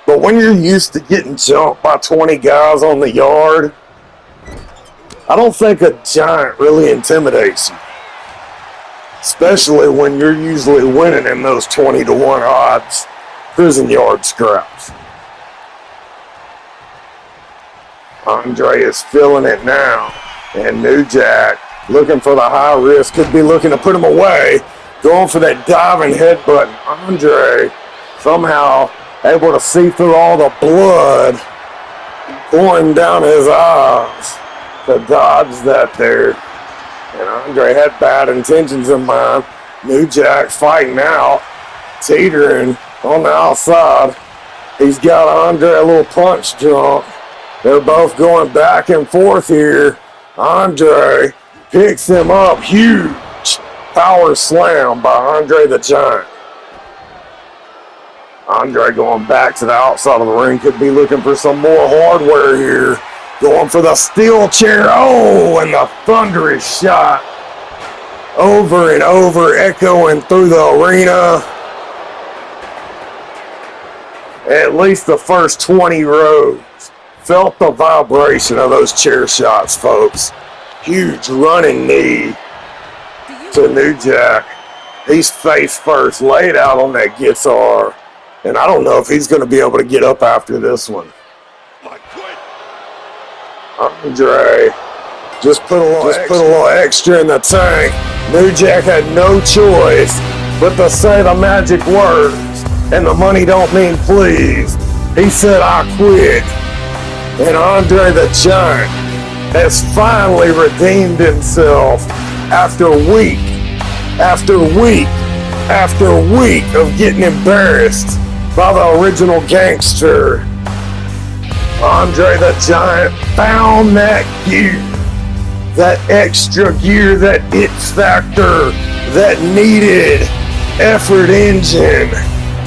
but when you're used to getting jumped by 20 guys on the yard, I don't think a giant really intimidates you. Especially when you're usually winning in those 20-1 odds prison yard scraps. Andre is feeling it now. And New Jack, looking for the high risk, could be looking to put him away. Going for that diving headbutt. Andre somehow able to see through all the blood pouring down his eyes to dodge that there. And Andre had bad intentions in mind. New Jack fighting out, teetering on the outside. He's got Andre a little punch drunk. They're both going back and forth here. Andre picks him up. Huge power slam by Andre the Giant. Andre going back to the outside of the ring. Could be looking for some more hardware here. Going for the steel chair. Oh, and the thunderous shot. Over and over, echoing through the arena. At least the first 20 rows felt the vibration of those chair shots, folks. Huge running knee to New Jack. He's face first, laid out on that guitar, and I don't know if he's going to be able to get up after this one. Andre just put a little extra in the tank. New Jack had no choice but to say the magic words, and the money don't mean please. He said, "I quit." And Andre the Giant has finally redeemed himself after week after week after week of getting embarrassed by the original gangster. Andre the Giant found that gear, that extra gear, that it factor, that needed effort engine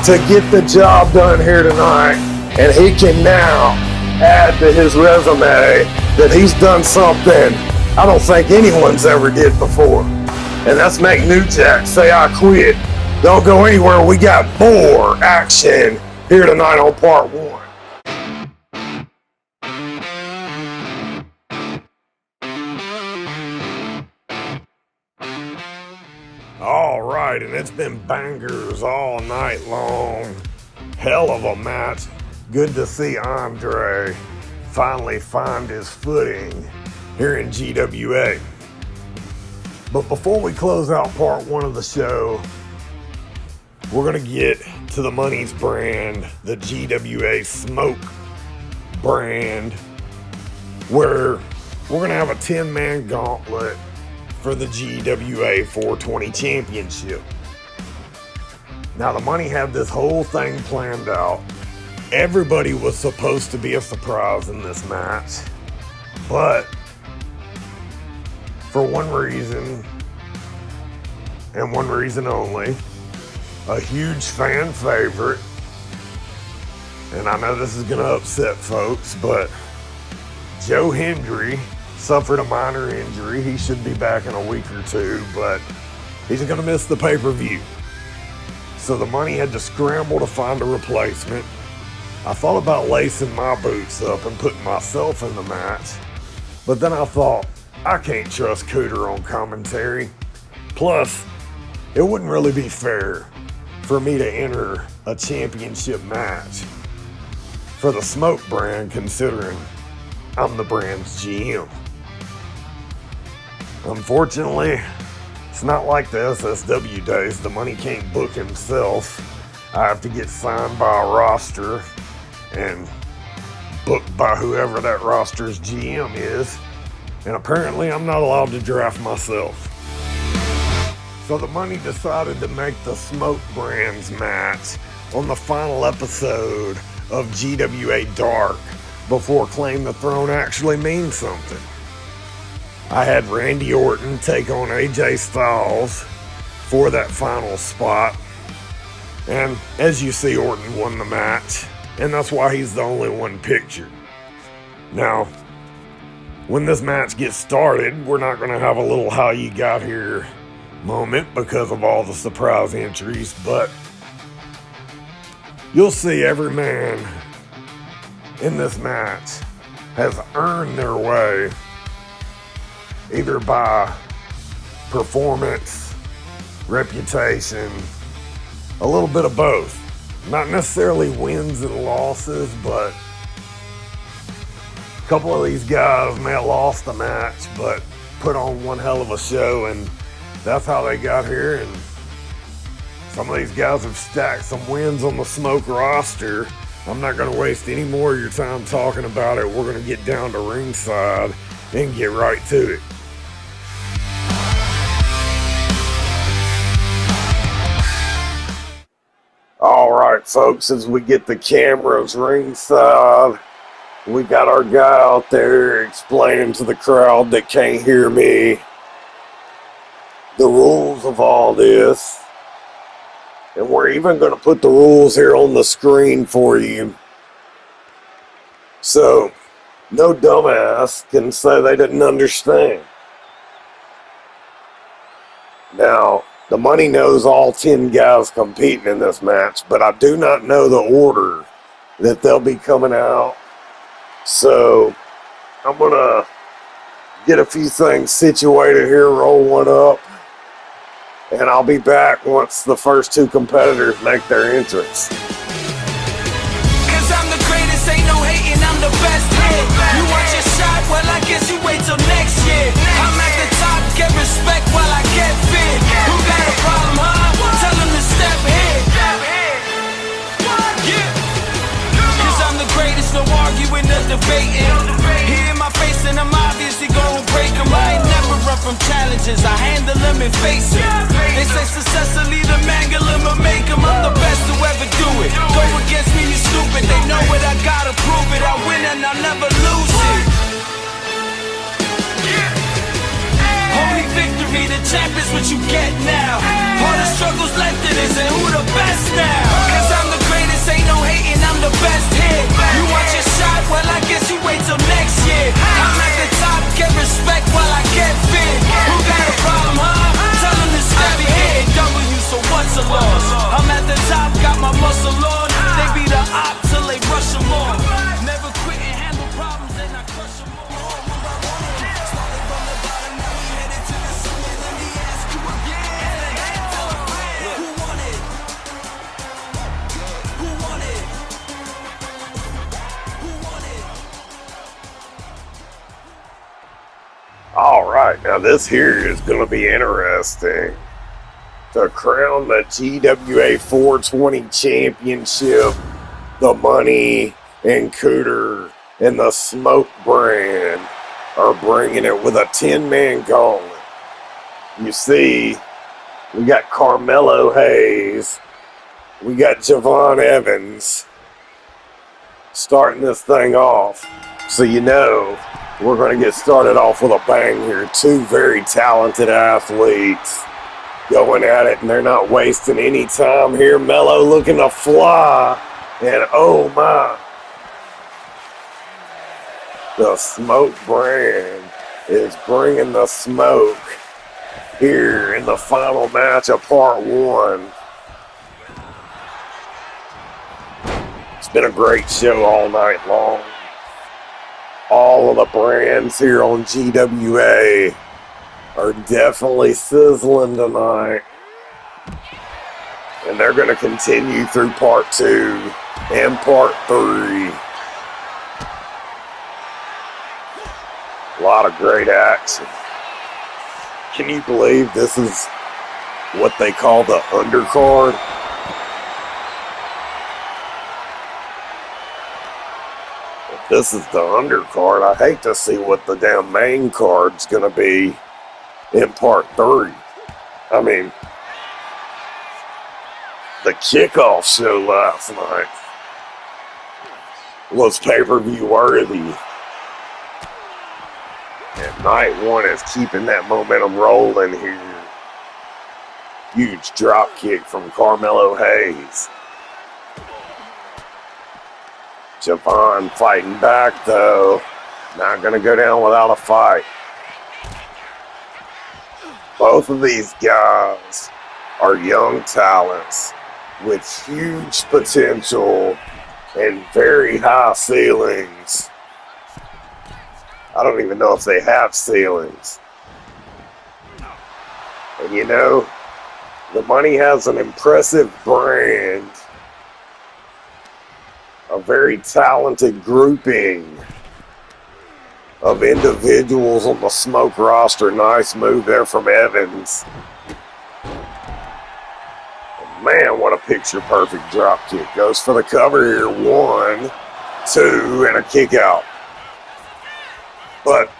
to get the job done here tonight. And he can now add to his resume that he's done something I don't think anyone's ever did before. And that's make New Jack say, "I quit." Don't go anywhere. We got more action here tonight on part one. All right, and it's been bangers all night long. Hell of a match. Good to see Andre finally find his footing here in GWA. But before we close out part one of the show, we're going to get to the Money's brand, the GWA Smoke brand, where we're going to have a 10-man gauntlet for the GWA 420 Championship. Now, the Money had this whole thing planned out. Everybody was supposed to be a surprise in this match, but for one reason, and one reason only, a huge fan favorite, and I know this is going to upset folks, but Joe Hendry suffered a minor injury. He should be back in a week or two, but he's going to miss the pay-per-view. So the Money had to scramble to find a replacement. I thought about lacing my boots up and putting myself in the match, but then I thought, I can't trust Cooter on commentary. Plus, it wouldn't really be fair for me to enter a championship match for the Smoke brand, considering I'm the brand's GM. Unfortunately, it's not like the SSW days. The Money can't book himself. I have to get signed by a roster and booked by whoever that roster's GM is. And apparently I'm not allowed to draft myself. So the Money decided to make the Smoke Brands match on the final episode of GWA Dark before Claim the Throne actually means something. I had Randy Orton take on AJ Styles for that final spot. And as you see, Orton won the match, and that's why he's the only one pictured. Now, when this match gets started, we're not going to have a little how you got here moment because of all the surprise entries, but you'll see every man in this match has earned their way either by performance, reputation, a little bit of both. Not necessarily wins and losses, but a couple of these guys may have lost the match, but put on one hell of a show, and that's how they got here. And some of these guys have stacked some wins on the Smoke roster. I'm not going to waste any more of your time talking about it. We're going to get down to ringside and get right to it. All right, folks, as we get the cameras ringside, we got our guy out there explaining to the crowd that can't hear me the rules of all this. And we're even going to put the rules here on the screen for you. So, no dumbass can say they didn't understand. Now, the Money knows all 10 guys competing in this match, but I do not know the order that they'll be coming out. So, I'm going to get a few things situated here, roll one up, and I'll be back once the first two competitors make their entrance. Cause I'm the greatest, ain't no hating, I'm the best here. You want your shot, well I guess you wait till next year. I'm at the top, get respect while I get fit. Who got a problem, huh? Tell them to step here. Yeah. Cause I'm the greatest, no arguing, no debating. Here in my face and I'm obviously gonna break them. I ain't never run from challenges, I handle them and face them. They say success will either mangle them or make them. I'm the best to ever do it. Go against me, you stupid. They know it, I gotta prove it. I win and I'll never lose it. Holy victory, the champ is what you get now. All the struggles left in this, and who the best now? Cause I'm the greatest, ain't no hating, I'm the best here. You want your shot, well I guess you wait till next year. I'm at the top, get respect while I get fit. Who got a problem, huh? Tell them to step here. W, so what's a loss? I'm at the top, got my muscle on. They be the op till they rush them on. Never quit and handle problems, and I crush them all. Alright, now this here is going to be interesting. To crown the GWA 420 Championship, the Money and Cooter and the Smoke brand are bringing it with a 10-man gauntlet. You see, we got Carmelo Hayes, we got Javon Evans starting this thing off. So you know, we're going to get started off with a bang here. Two very talented athletes going at it, and they're not wasting any time here. Mello looking to fly, and oh my, the Smoke brand is bringing the smoke here in the final match of part one. It's been a great show all night long. All of the brands here on GWA are definitely sizzling tonight. And they're going to continue through part two and part three. A lot of great action. Can you believe this is what they call the undercard? If this is the undercard, I hate to see what the damn main card's going to be in part three. I mean, the kickoff show last night was pay-per-view worthy. And night one is keeping that momentum rolling here. Huge drop kick from Carmelo Hayes. Javon fighting back though. Not going to go down without a fight. Both of these guys are young talents with huge potential and very high ceilings. I don't even know if they have ceilings. And you know, the Money has an impressive brand, a very talented grouping of individuals on the Smoke roster. Nice move there from Evans. Man, what a picture-perfect drop kick. Goes for the cover here. 1, 2, and a kick out. But,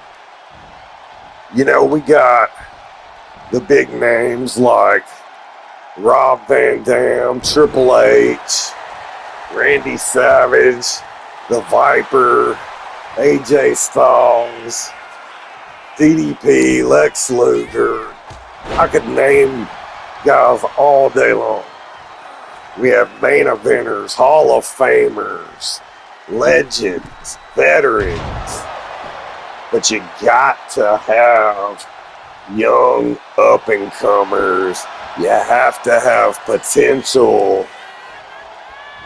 you know, we got the big names like Rob Van Dam, Triple H, Randy Savage, the Viper, AJ Styles, DDP, Lex Luger. I could name guys all day long. We have main eventers, Hall of Famers, legends, veterans. But you got to have young up-and-comers. You have to have potential.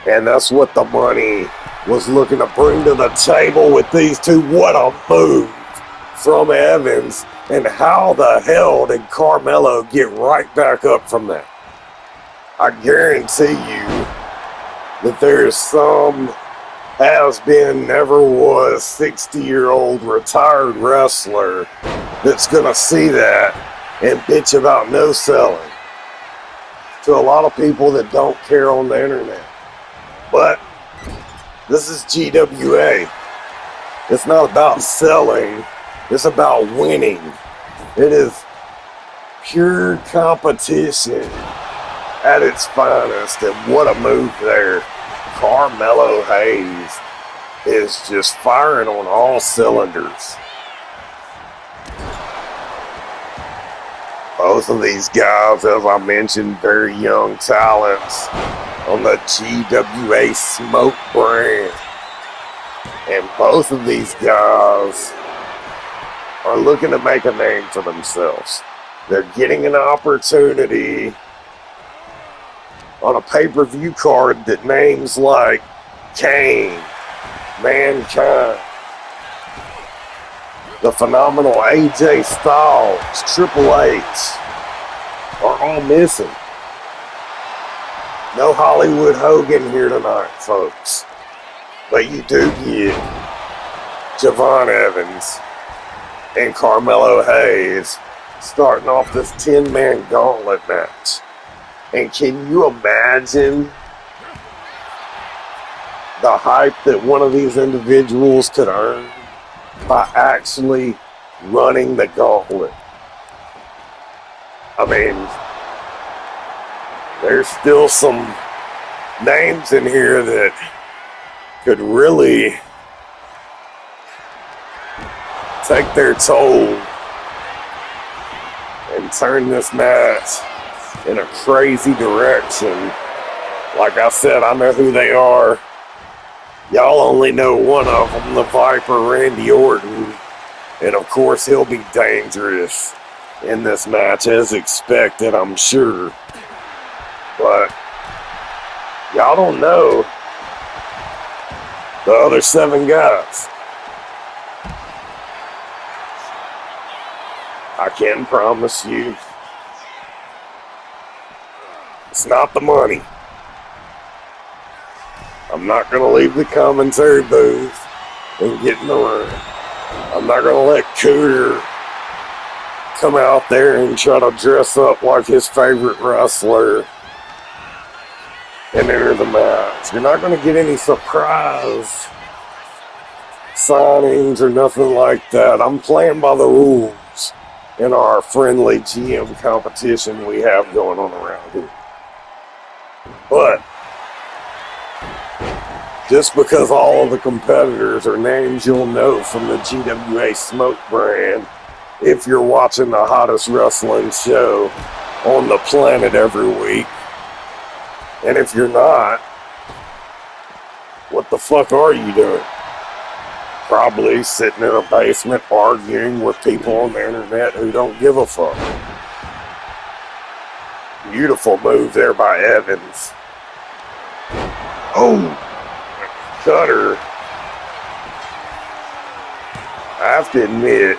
And that's what the Money was looking to bring to the table with these two. What a move from Evans, and how the hell did Carmelo get right back up from that? I guarantee you that there is some has been, never was 60-year-old retired wrestler that's gonna see that and bitch about no selling to a lot of people that don't care on the internet. But this is GWA. It's not about selling, it's about winning. It is pure competition at its finest, and what a move there. Carmelo Hayes is just firing on all cylinders. Both of these guys, as I mentioned, very young talents on the GWA Smoke brand. And both of these guys are looking to make a name for themselves. They're getting an opportunity on a pay-per-view card that names like Kane, Mankind, the phenomenal AJ Styles, Triple H are all missing. No Hollywood Hogan here tonight, folks. But you do get Javon Evans and Carmelo Hayes starting off this 10-man gauntlet match. And can you imagine the hype that one of these individuals could earn by actually running the gauntlet? I mean, there's still some names in here that could really take their toll and turn this match in a crazy direction. Like I said, I know who they are. Y'all only know one of them, the Viper, Randy Orton. And of course, he'll be dangerous in this match, as expected, I'm sure. But y'all don't know the other 7 guys. I can promise you, it's not the money. I'm not going to leave the commentary booth and get in the ring. I'm not going to let Cooter come out there and try to dress up like his favorite wrestler and enter the match. You're not going to get any surprise signings or nothing like that. I'm playing by the rules in our friendly GM competition we have going on around here. But just because all of the competitors are names you'll know from the GWA Smoke brand, if you're watching the hottest wrestling show on the planet every week, and if you're not, what the fuck are you doing? Probably sitting in a basement arguing with people on the internet who don't give a fuck. Beautiful move there by Evans. Oh, cutter. I have to admit,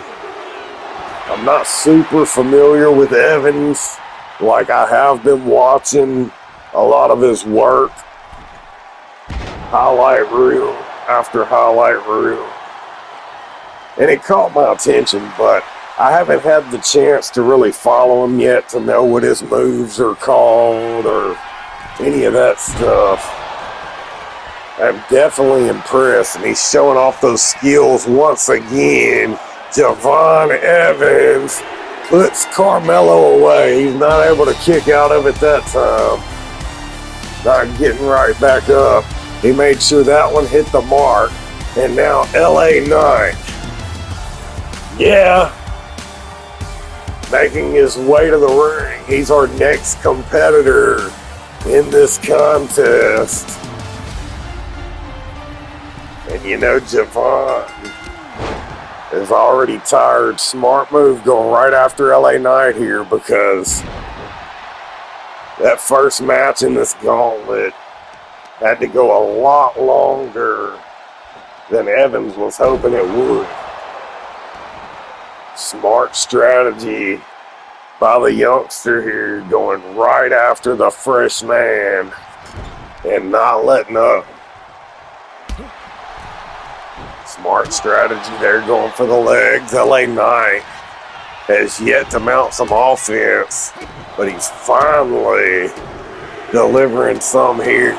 I'm not super familiar with Evans. Like, I have been watching a lot of his work, highlight reel after highlight reel, and it caught my attention, but I haven't had the chance to really follow him yet to know what his moves are called or any of that stuff. I'm definitely impressed, and he's showing off those skills once again. Javon Evans puts Carmelo away. He's not able to kick out of it that time. Not getting right back up. He made sure that one hit the mark. And now LA Knight. Yeah. Making his way to the ring. He's our next competitor in this contest. And you know, Javon is already tired. Smart move going right after LA Knight here, because that first match in this gauntlet had to go a lot longer than Evans was hoping it would. Smart strategy by the youngster here, going right after the fresh man and not letting up. Smart strategy there, going for the legs. LA Knight has yet to mount some offense, but he's finally delivering some here.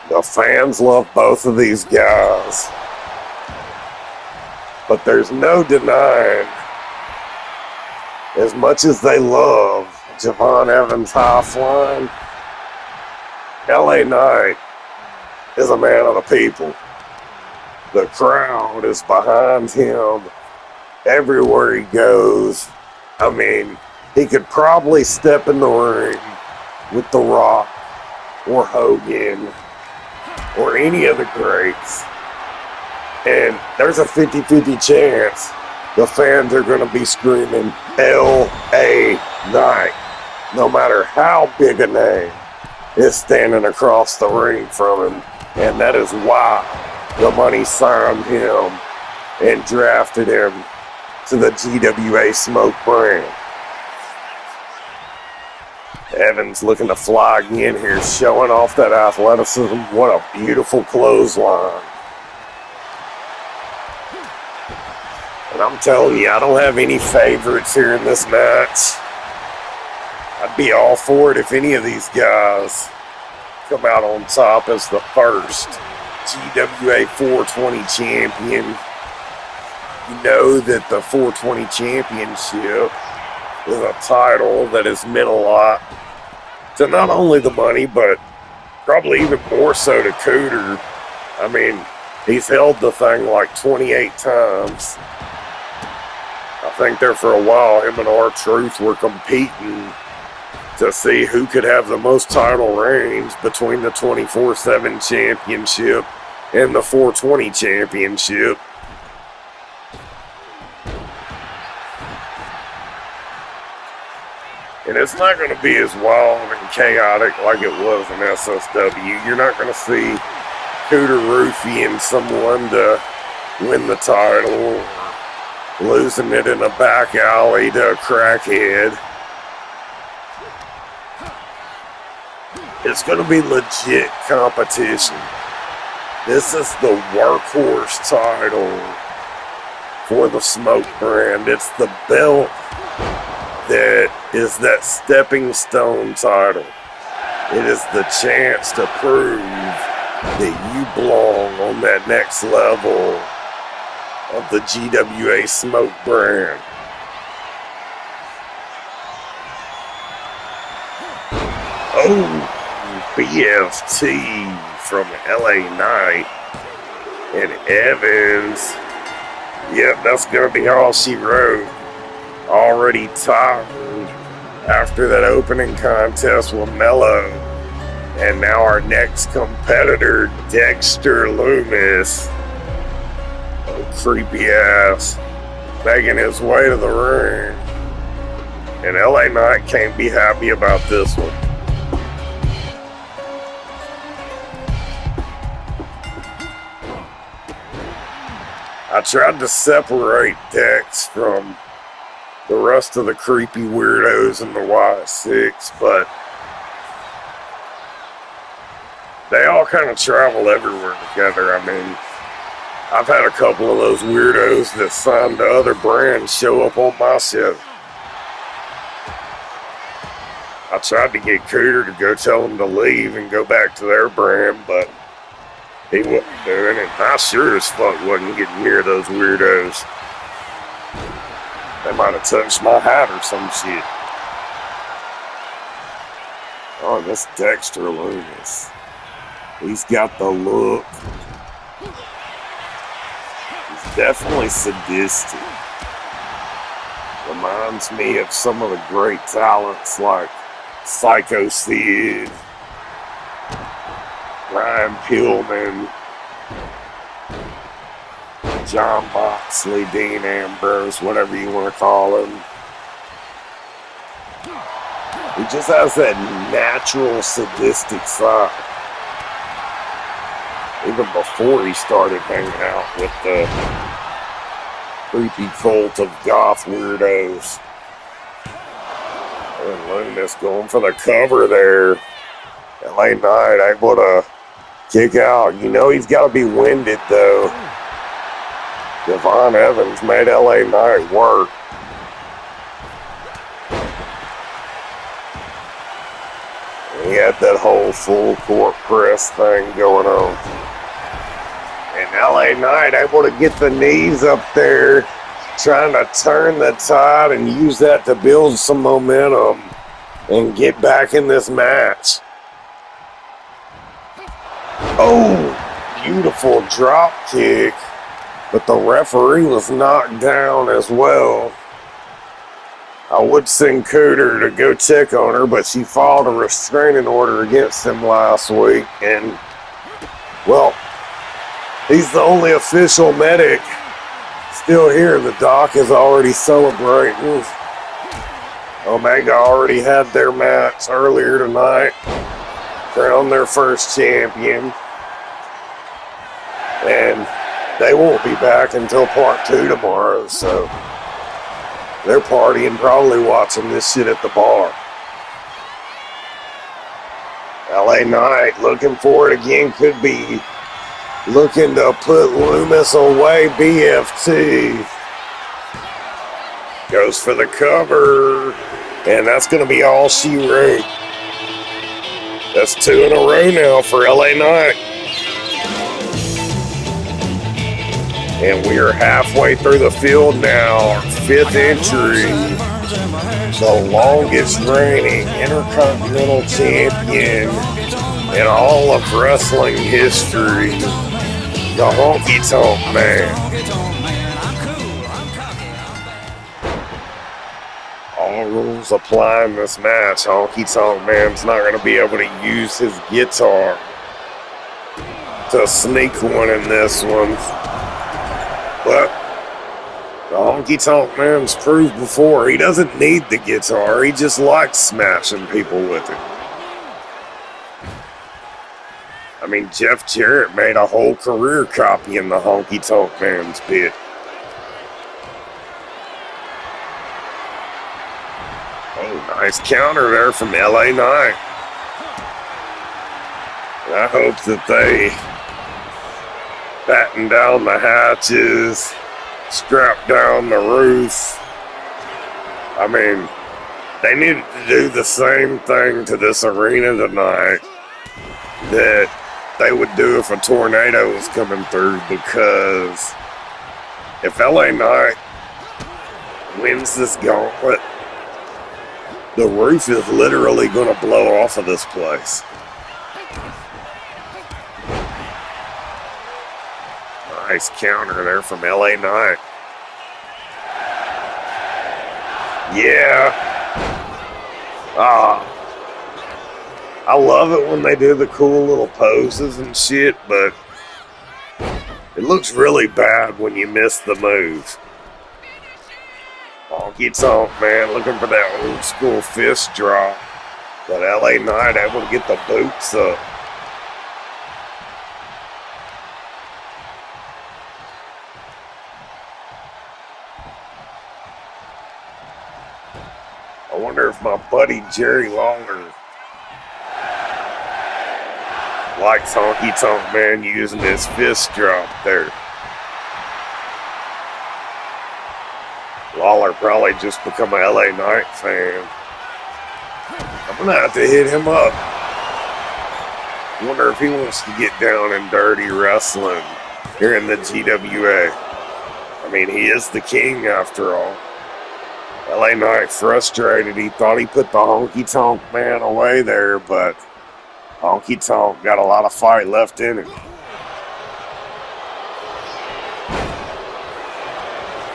The fans love both of these guys, but there's no denying, as much as they love Javon Evans high flying, LA Knight is a man of the people. The crowd is behind him everywhere he goes. I mean, he could probably step in the ring with The Rock or Hogan or any of the greats, and there's a 50-50 chance the fans are going to be screaming L.A. Knight, no matter how big a name is standing across the ring from him. And that is why the money signed him and drafted him to the GWA Smoke brand. Evans looking to fly again here, showing off that athleticism. What a beautiful clothesline. And I'm telling you, I don't have any favorites here in this match. I'd be all for it if any of these guys come out on top as the first GWA 420 champion. You know that the 420 championship is a title that has meant a lot to not only the money, but probably even more so to Cooter. I mean, he's held the thing like 28 times. I think there for a while, him and R-Truth were competing to see who could have the most title reigns between the 24/7 championship and the 420 championship. And it's not going to be as wild and chaotic like it was in SSW. You're not going to see Cooter roofing someone to win the title or losing it in a back alley to a crackhead. It's going to be legit competition. This is the workhorse title for the Smoke brand. It's the belt that is that stepping stone title. It is the chance to prove that you belong on that next level of the GWA Smoke brand. Oh, BFT from LA Knight and Evans. Yep, that's going to be all she wrote. Already tired after that opening contest with Mello. And now our next competitor, Dexter Loomis. Oh, creepy ass. Making his way to the ring. And LA Knight can't be happy about this one. I tried to separate Dex from the rest of the creepy weirdos in the Y6, but they all kind of travel everywhere together. I mean, I've had a couple of those weirdos that signed to other brands show up on my show. I tried to get Cooter to go tell them to leave and go back to their brand, but he wasn't doing it. I sure as fuck wasn't getting near those weirdos. They might have touched my hat or some shit. Oh, that's Dexter Loomis. He's got the look. He's definitely sadistic. Reminds me of some of the great talents like Psycho Sid, Ryan Pillman, John Moxley, Dean Ambrose, whatever you want to call him. He just has that natural sadistic side. He even before he started hanging out with the creepy cult of goth weirdos. And Loomis going for the cover there. LA Knight able to kick out. You know he's got to be winded though. Devon Evans made LA Knight work. He had that whole full court press thing going on. And LA Knight able to get the knees up there, trying to turn the tide and use that to build some momentum and get back in this match. Oh, beautiful drop kick, but the referee was knocked down as well. I would send Cooter to go check on her, but she filed a restraining order against him last week, and, well, he's the only official medic still here. The doc is already celebrating. Omega already had their match earlier tonight, crowned their first champion, and they won't be back until part 2 tomorrow, so they're partying, probably watching this shit at the bar. LA Knight looking for it again, could be looking to put Loomis away. BFT goes for the cover, and that's going to be all she wrote. That's 2 in a row now for LA Knight. And we are halfway through the field now. Our 5th entry. The longest reigning Intercontinental Champion in all of wrestling history. The Honky Tonk Man. All rules apply in this match. Honky Tonk Man's not going to be able to use his guitar to sneak one in this one. But the Honky Tonk Man's proved before he doesn't need the guitar. He just likes smashing people with it. I mean, Jeff Jarrett made a whole career copying the Honky Tonk Man's bit. Oh, nice counter there from LA Knight. I hope that they batten down the hatches, strap down the roof. I mean, they needed to do the same thing to this arena tonight that they would do if a tornado was coming through, because if LA Knight wins this gauntlet, the roof is literally going to blow off of this place. Nice counter there from LA Knight. Yeah. I love it when they do the cool little poses and shit, but it looks really bad when you miss the move. Honky Tonk Man looking for that old school fist drop, but LA Knight able to get the boots up. I wonder if my buddy Jerry Lawler likes Honky Tonk Man using his fist drop there. Lawler probably just become a LA Knight fan. I'm gonna have to hit him up. Wonder if he wants to get down and dirty wrestling here in the GWA. I mean, he is the king after all. LA Knight frustrated. He thought he put the Honky Tonk Man away there, but Honky Tonk got a lot of fight left in him.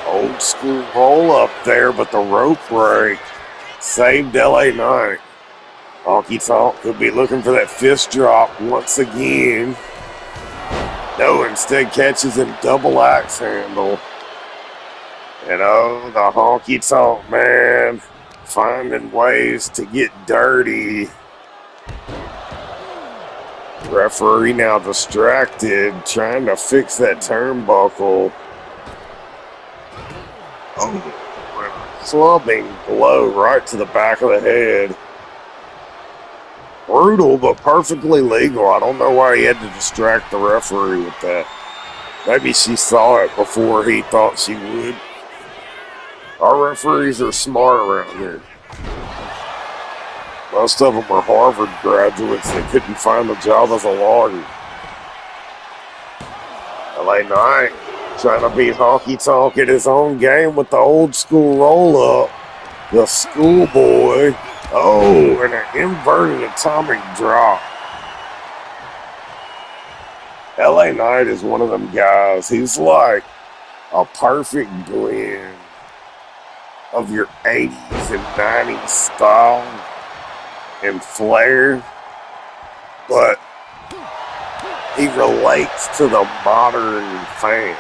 Old school roll up there, but the rope break saved LA Knight. Honky Tonk could be looking for that fist drop once again. No, instead catches him double axe handle. And oh, the Honky Tonk Man finding ways to get dirty. Referee now distracted, trying to fix that turnbuckle. Oh, clubbing blow right to the back of the head. Brutal, but perfectly legal. I don't know why he had to distract the referee with that. Maybe she saw it before he thought she would. Our referees are smart around here. Most of them are Harvard graduates that couldn't find a job as a lawyer. LA Knight trying to beat Honky Tonk at his own game with the old school roll-up. The schoolboy. Oh, and an inverted atomic drop. LA Knight is one of them guys. He's like a perfect blend of your 80s and 90s style and flair, but he relates to the modern fan.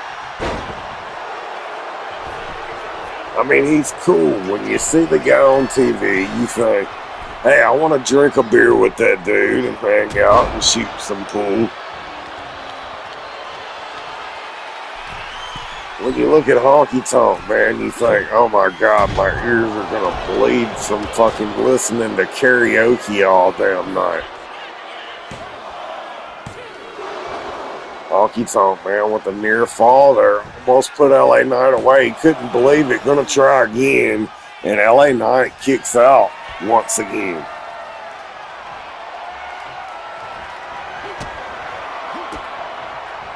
I mean, he's cool. When you see the guy on TV, you think, hey, I want to drink a beer with that dude and hang out and shoot some pool. When you look at Honky Tonk, man, you think, oh my God, my ears are going to bleed from fucking listening to karaoke all damn night. Honky Tonk, man, with a near fall there. Almost put LA Knight away. He couldn't believe it. Going to try again. And LA Knight kicks out once again.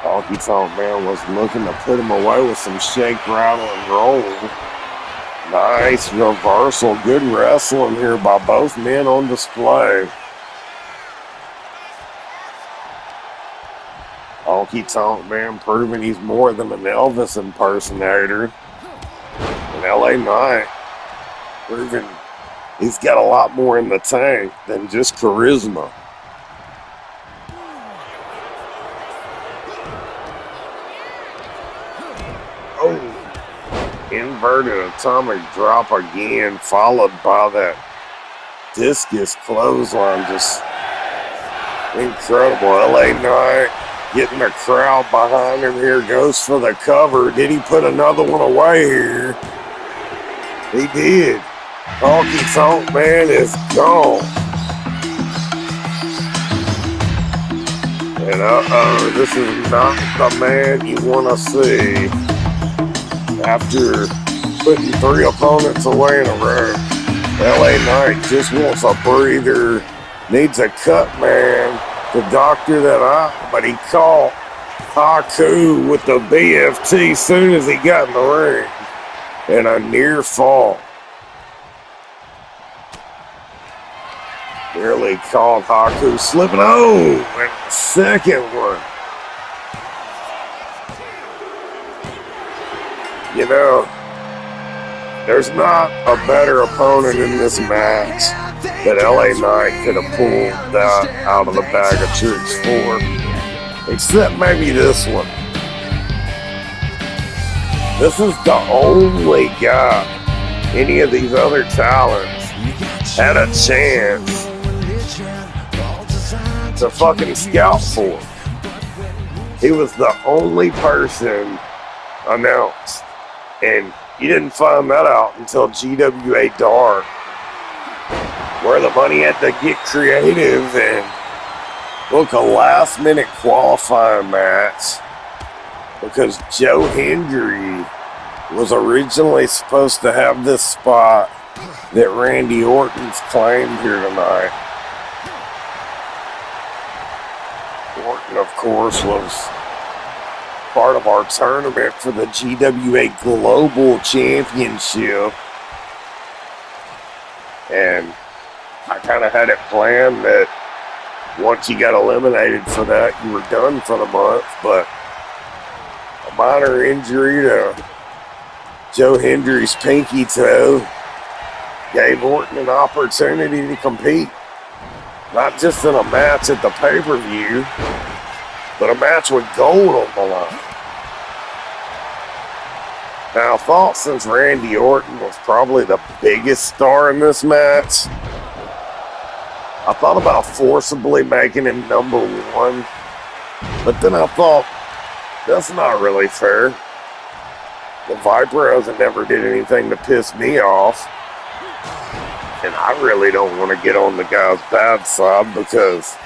Honky Tonk, man, was looking to put him away with some shake, rattle, and roll. Nice reversal. Good wrestling here by both men on display. Honky Tonk, man, proving he's more than an Elvis impersonator. And LA Knight proving he's got a lot more in the tank than just charisma. Oh, inverted atomic drop again, followed by that discus clothesline. Just incredible. LA Knight getting the crowd behind him here, goes for the cover. Did he put another one away here? He did. Honky Tonk, man, is gone. And this is not the man you want to see after putting 3 opponents away in a row. LA Knight just wants a breather, needs a cut, man. The doctor but he caught Haku with the BFT soon as he got in the ring. And a near fall. Nearly caught Haku slipping. Oh, and the second one. You know, there's not a better opponent in this match that LA Knight could have pulled that out of the bag of tricks for. Except maybe this one. This is the only guy any of these other talents had a chance to fucking scout for. He was the only person announced. And you didn't find that out until GWA Dark, where the money had to get creative and book a last-minute qualifying match because Joe Hendry was originally supposed to have this spot that Randy Orton's claimed here tonight. Orton, of course, was part of our tournament for the GWA Global Championship. And I kind of had it planned that once you got eliminated for that, you were done for the month. But a minor injury to Joe Hendry's pinky toe gave Orton an opportunity to compete. Not just in a match at the pay-per-view, but a match with gold on the line. Now, I thought since Randy Orton was probably the biggest star in this match, I thought about forcibly making him number one, but then I thought, that's not really fair. The Viper hasn't never did anything to piss me off. And I really don't want to get on the guy's bad side because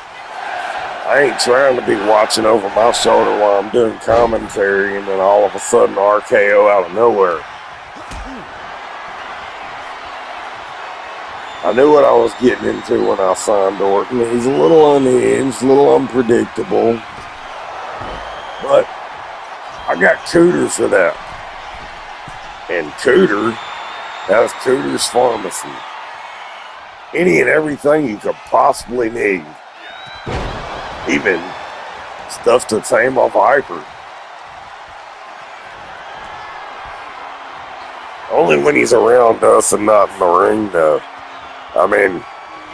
I ain't trying to be watching over my shoulder while I'm doing commentary and then all of a sudden RKO out of nowhere. I knew what I was getting into when I signed Orton. He's a little unhinged, a little unpredictable. But I got Cooter for that. And Cooter has Cooter's Pharmacy. Any and everything you could possibly need. Even stuff to tame a Viper. Only when he's around us and not in the ring, though. I mean,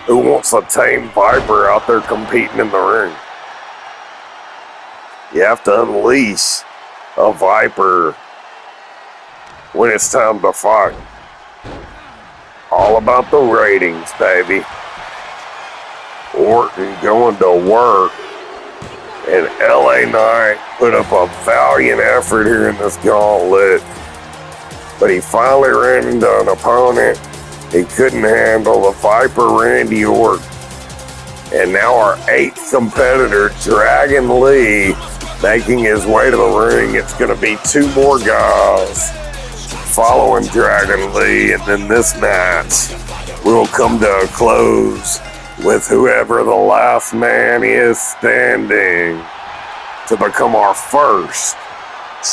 who wants a tame Viper out there competing in the ring? You have to unleash a Viper when it's time to fight. All about the ratings, baby. Orton going to work. And LA Knight put up a valiant effort here in this gauntlet. But he finally ran into an opponent he couldn't handle, the Viper Randy Orton. And now our 8th competitor, Dragon Lee, making his way to the ring. It's going to be 2 more guys following Dragon Lee, and then this match will come to a close with whoever the last man is standing to become our first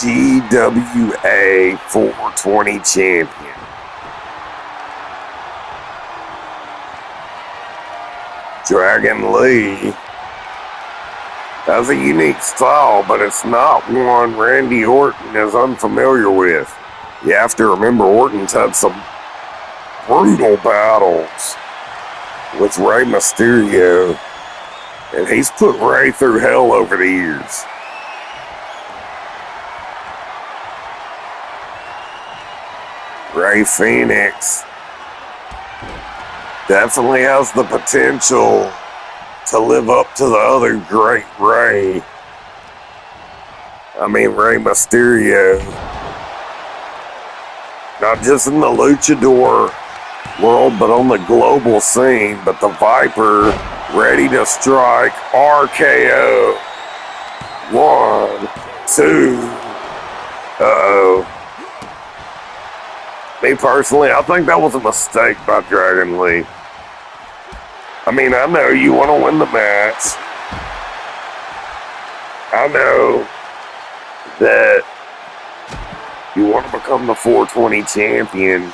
GWA 420 champion. Dragon Lee has a unique style, but it's not one Randy Orton is unfamiliar with. You have to remember Orton's had some brutal battles with Rey Mysterio, and he's put Rey through hell over the years. Rey Fenix definitely has the potential to live up to the other great Rey. I mean, Rey Mysterio. Not just in the luchador world, but on the global scene. But the Viper ready to strike. RKO. 1, 2. Uh-oh. Me personally, I think that was a mistake by Dragon Lee. I mean, I know you want to win the match. I know that you want to become the 420 champion.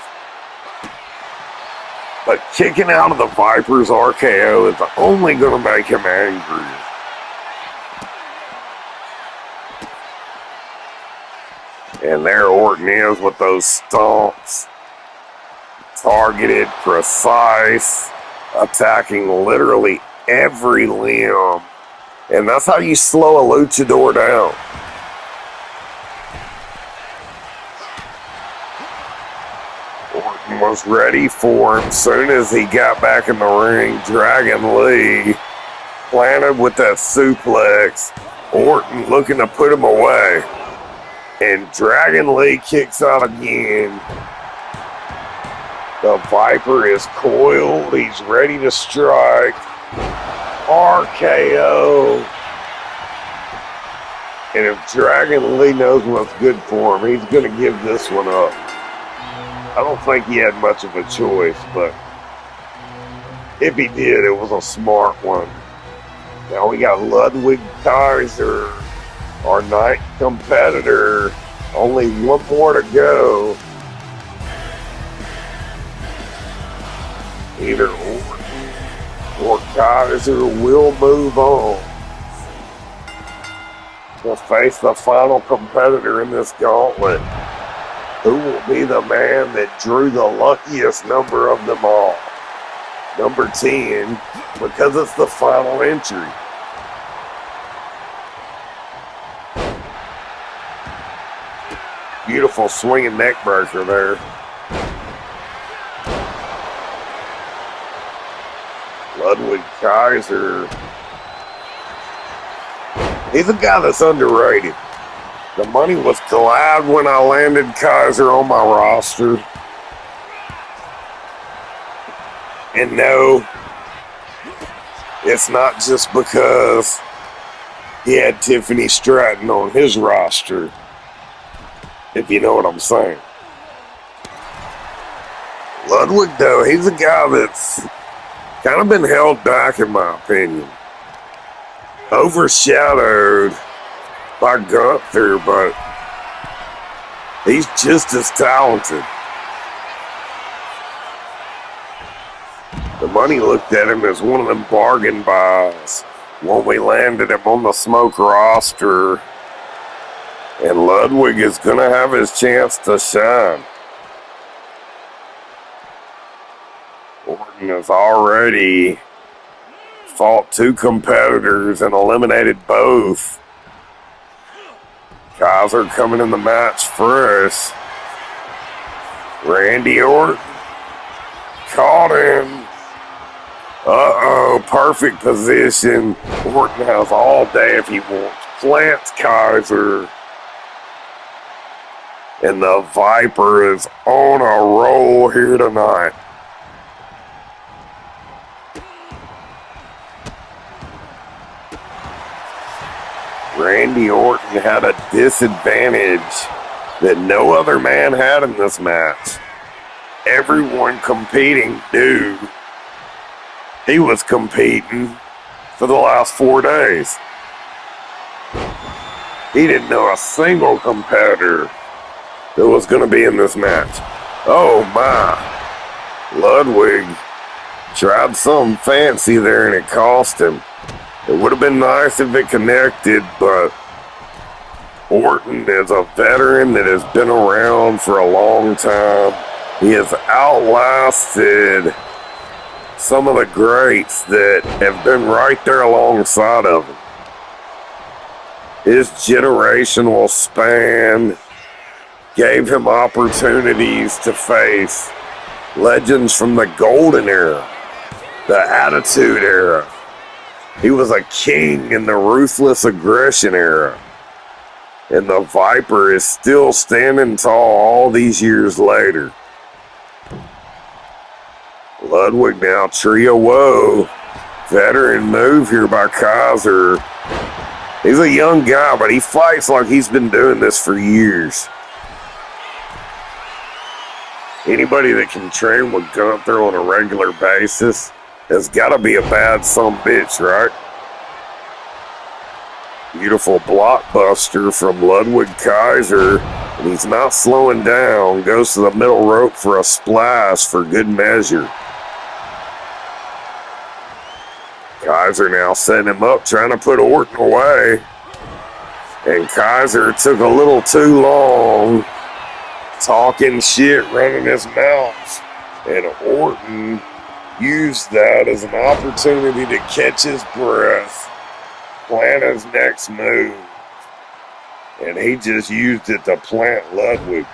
But kicking out of the Viper's RKO is only going to make him angry. And there Orton is with those stomps. Targeted, precise, attacking literally every limb. And that's how you slow a luchador down. Orton was ready for him. Soon as he got back in the ring, Dragon Lee planted with that suplex. Orton looking to put him away. And Dragon Lee kicks out again. The Viper is coiled. He's ready to strike. RKO. And if Dragon Lee knows what's good for him, he's going to give this one up. I don't think he had much of a choice, but if he did, it was a smart one. Now we got Ludwig Kaiser, our 9th competitor. Only one more to go. Either Orton or Kaiser will move on to face the final competitor in this gauntlet. Who will be the man that drew the luckiest number of them all? Number 10, because it's the final entry. Beautiful swinging neck breaker there. Ludwig Kaiser. He's a guy that's underrated. The money was glad when I landed Kaiser on my roster. And no, it's not just because he had Tiffany Stratton on his roster, if you know what I'm saying. Ludwig, though, he's a guy that's kind of been held back, in my opinion. Overshadowed by Gunther, but he's just as talented. The money looked at him as one of them bargain buys when we landed him on the Smoke roster. And Ludwig is going to have his chance to shine. Orton has already fought 2 competitors and eliminated both. Kaiser coming in the match first. Randy Orton caught him. Uh-oh, perfect position. Orton has all day if he wants. Plants Kaiser. And the Viper is on a roll here tonight. Randy Orton had a disadvantage that no other man had in this match. Everyone competing knew he was competing for the last 4 days. He didn't know a single competitor that was going to be in this match. Oh my. Ludwig tried something fancy there and it cost him. It would have been nice if it connected, but Orton is a veteran that has been around for a long time. He has outlasted some of the greats that have been right there alongside of him. His generational span gave him opportunities to face legends from the Golden Era, the Attitude Era. He was a king in the Ruthless Aggression Era. And the Viper is still standing tall all these years later. Ludwig now, Trio Woe. Veteran move here by Kaiser. He's a young guy, but he fights like he's been doing this for years. Anybody that can train with Gunther on a regular basis has got to be a bad sumbitch, right? Beautiful blockbuster from Ludwig Kaiser, and he's not slowing down. Goes to the middle rope for a splash for good measure. Kaiser now setting him up, trying to put Orton away. And Kaiser took a little too long, talking shit, running his mouth. And Orton used that as an opportunity to catch his breath, plan his next move, and he just used it to plant Ludwig.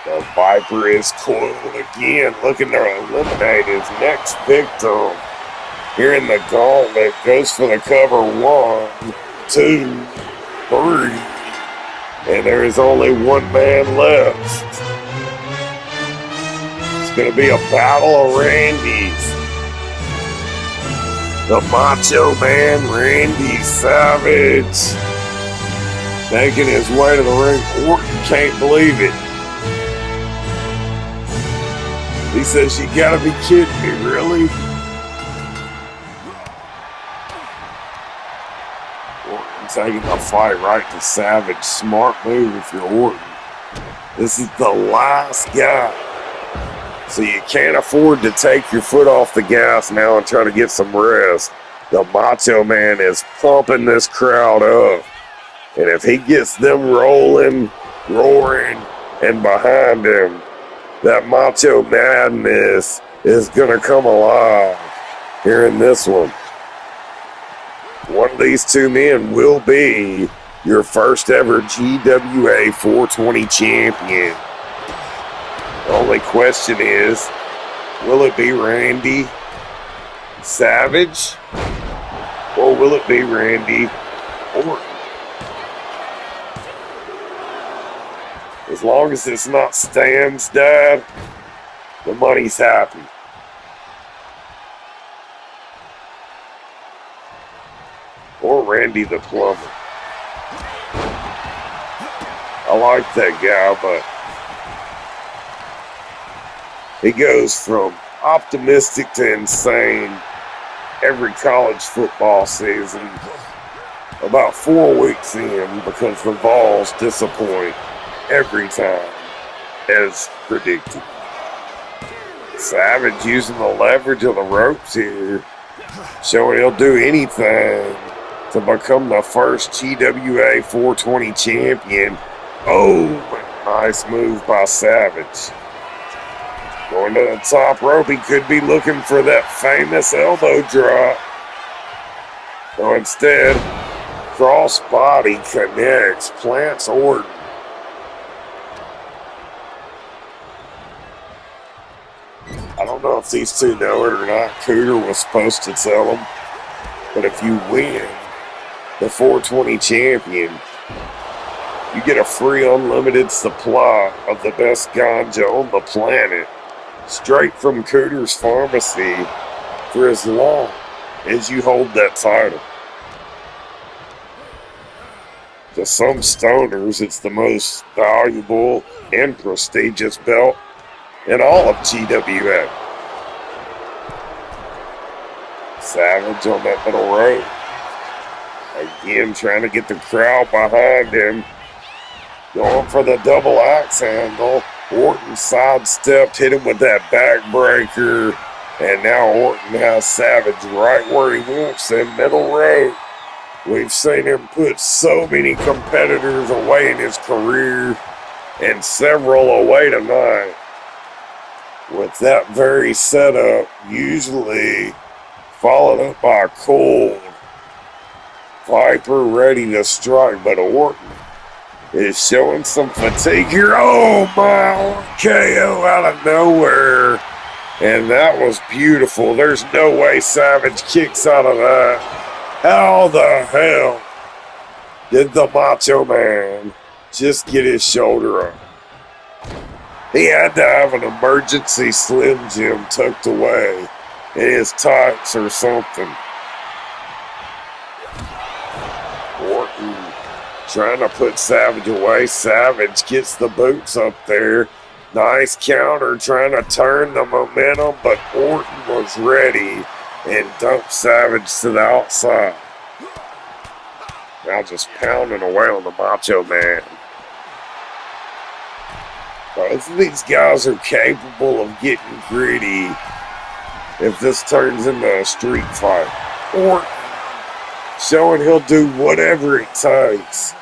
The Viper is coiled again, looking to eliminate his next victim. Here in the gauntlet, goes for the cover. 1, 2, 3, and there is only one man left. It's going to be a battle of Randys. The Macho Man, Randy Savage, making his way to the ring. Orton can't believe it. He says, "You gotta be kidding me, really?" Orton taking the fight right to Savage. Smart move if you're Orton. This is the last guy. So you can't afford to take your foot off the gas now and try to get some rest. The Macho Man is pumping this crowd up. And if he gets them rolling, roaring, and behind him, that Macho Madness is going to come alive here in this one. One of these two men will be your first ever GWA 420 champion. The only question is, will it be Randy Savage? Or will it be Randy Orton? As long as it's not Stan's dad, the money's happy. Or Randy the plumber. I like that guy, but he goes from optimistic to insane every college football season. About 4 weeks in, because the Vols disappoint every time, as predicted. Savage using the leverage of the ropes here, showing he'll do anything to become the first GWA 420 champion. Oh, nice move by Savage. Going to the top rope, he could be looking for that famous elbow drop. So instead, crossbody connects, plants Orton. I don't know if these two know it or not. Cooter was supposed to tell them. But if you win the 420 champion, you get a free unlimited supply of the best ganja on the planet, straight from Cooter's Pharmacy, for as long as you hold that title. To some stoners, it's the most valuable and prestigious belt in all of GWA. Savage on that middle rope. Again, trying to get the crowd behind him. Going for the double axe handle. Orton sidestepped, hit him with that backbreaker. And now Orton has Savage right where he wants him, middle rope. We've seen him put so many competitors away in his career, and several away tonight. With that very setup, usually followed up by a cold Viper ready to strike, but Orton is showing some fatigue here. Oh my, KO out of nowhere. And that was beautiful. There's no way Savage kicks out of that. How the hell did the Macho Man just get his shoulder up? He had to have an emergency Slim Jim tucked away in his tights or something. Orton trying to put Savage away. Savage gets the boots up there. Nice counter, trying to turn the momentum, but Orton was ready and dumped Savage to the outside. Now just pounding away on the Macho Man. Both of these guys are capable of getting gritty if this turns into a street fight. Orton showing he'll do whatever it takes,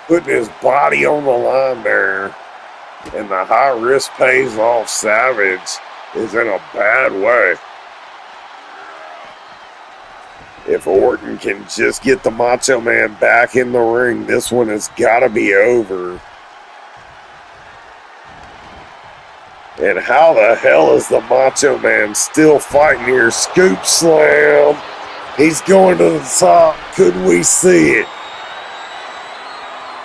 putting his body on the line there. And the high risk pays off. Savage is in a bad way. If Orton can just get the Macho Man back in the ring, this one has got to be over. And how the hell is the Macho Man still fighting here? Scoop slam. He's going to the top. Couldn't we see it?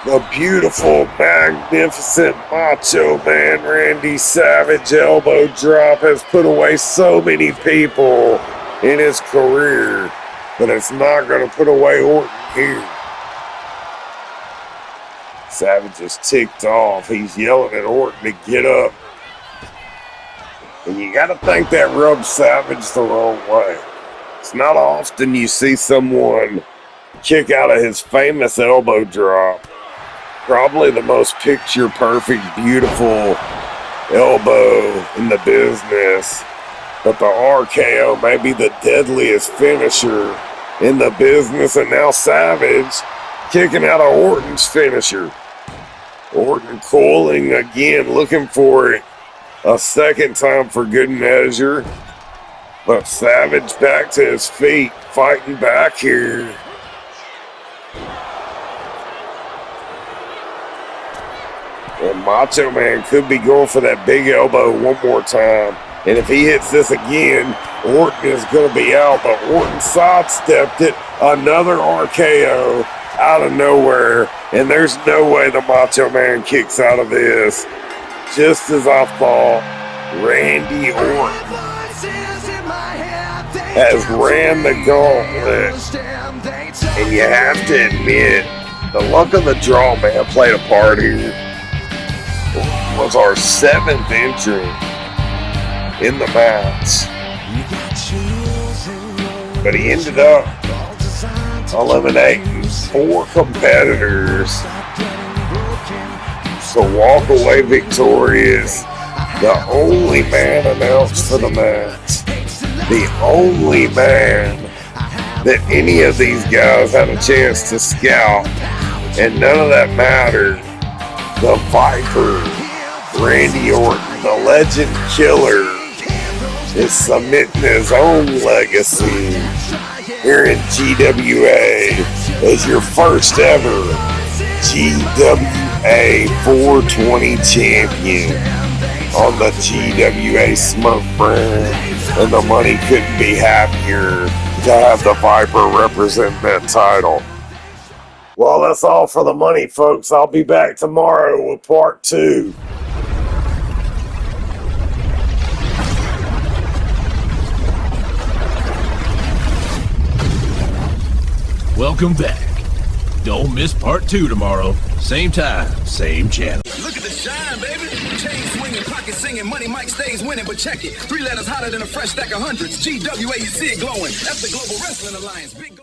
The beautiful, magnificent Macho Man Randy Savage elbow drop has put away so many people in his career, but it's not going to put away Orton here. Savage is ticked off. He's yelling at Orton to get up. And you got to think that rubs Savage the wrong way. It's not often you see someone kick out of his famous elbow drop. Probably the most picture-perfect, beautiful elbow in the business. But the RKO may be the deadliest finisher in the business. And now Savage kicking out of Orton's finisher. Orton coiling again, looking for it a second time for good measure. But Savage back to his feet, fighting back here. And Macho Man could be going for that big elbow one more time. And if he hits this again, Orton is going to be out, but Orton sidestepped it. Another RKO out of nowhere, and there's no way the Macho Man kicks out of this. Just as I thought, Randy Orton has ran the gauntlet, and you have to admit, the luck of the draw may have played a part here. Was our 7th entrant in the match, but he ended up eliminating 4 competitors to walk away victorious. The only man announced for the match, the only man that any of these guys had a chance to scout, and none of that mattered. The Viper, Randy Orton, the Legend Killer, is cementing his own legacy here in GWA as your first ever GWA 420 champion on the GWA Smoke brand, and the money couldn't be happier to have the Viper represent that title. Well, that's all for the money, folks. I'll be back tomorrow with part 2. Welcome back. Don't miss part 2 tomorrow. Same time, same channel. Look at the shine, baby. Chain swinging, pocket singing, money Mike stays winning. But check it, 3 letters hotter than a fresh stack of hundreds. GWA, you see it glowing. That's the Global Wrestling Alliance. Big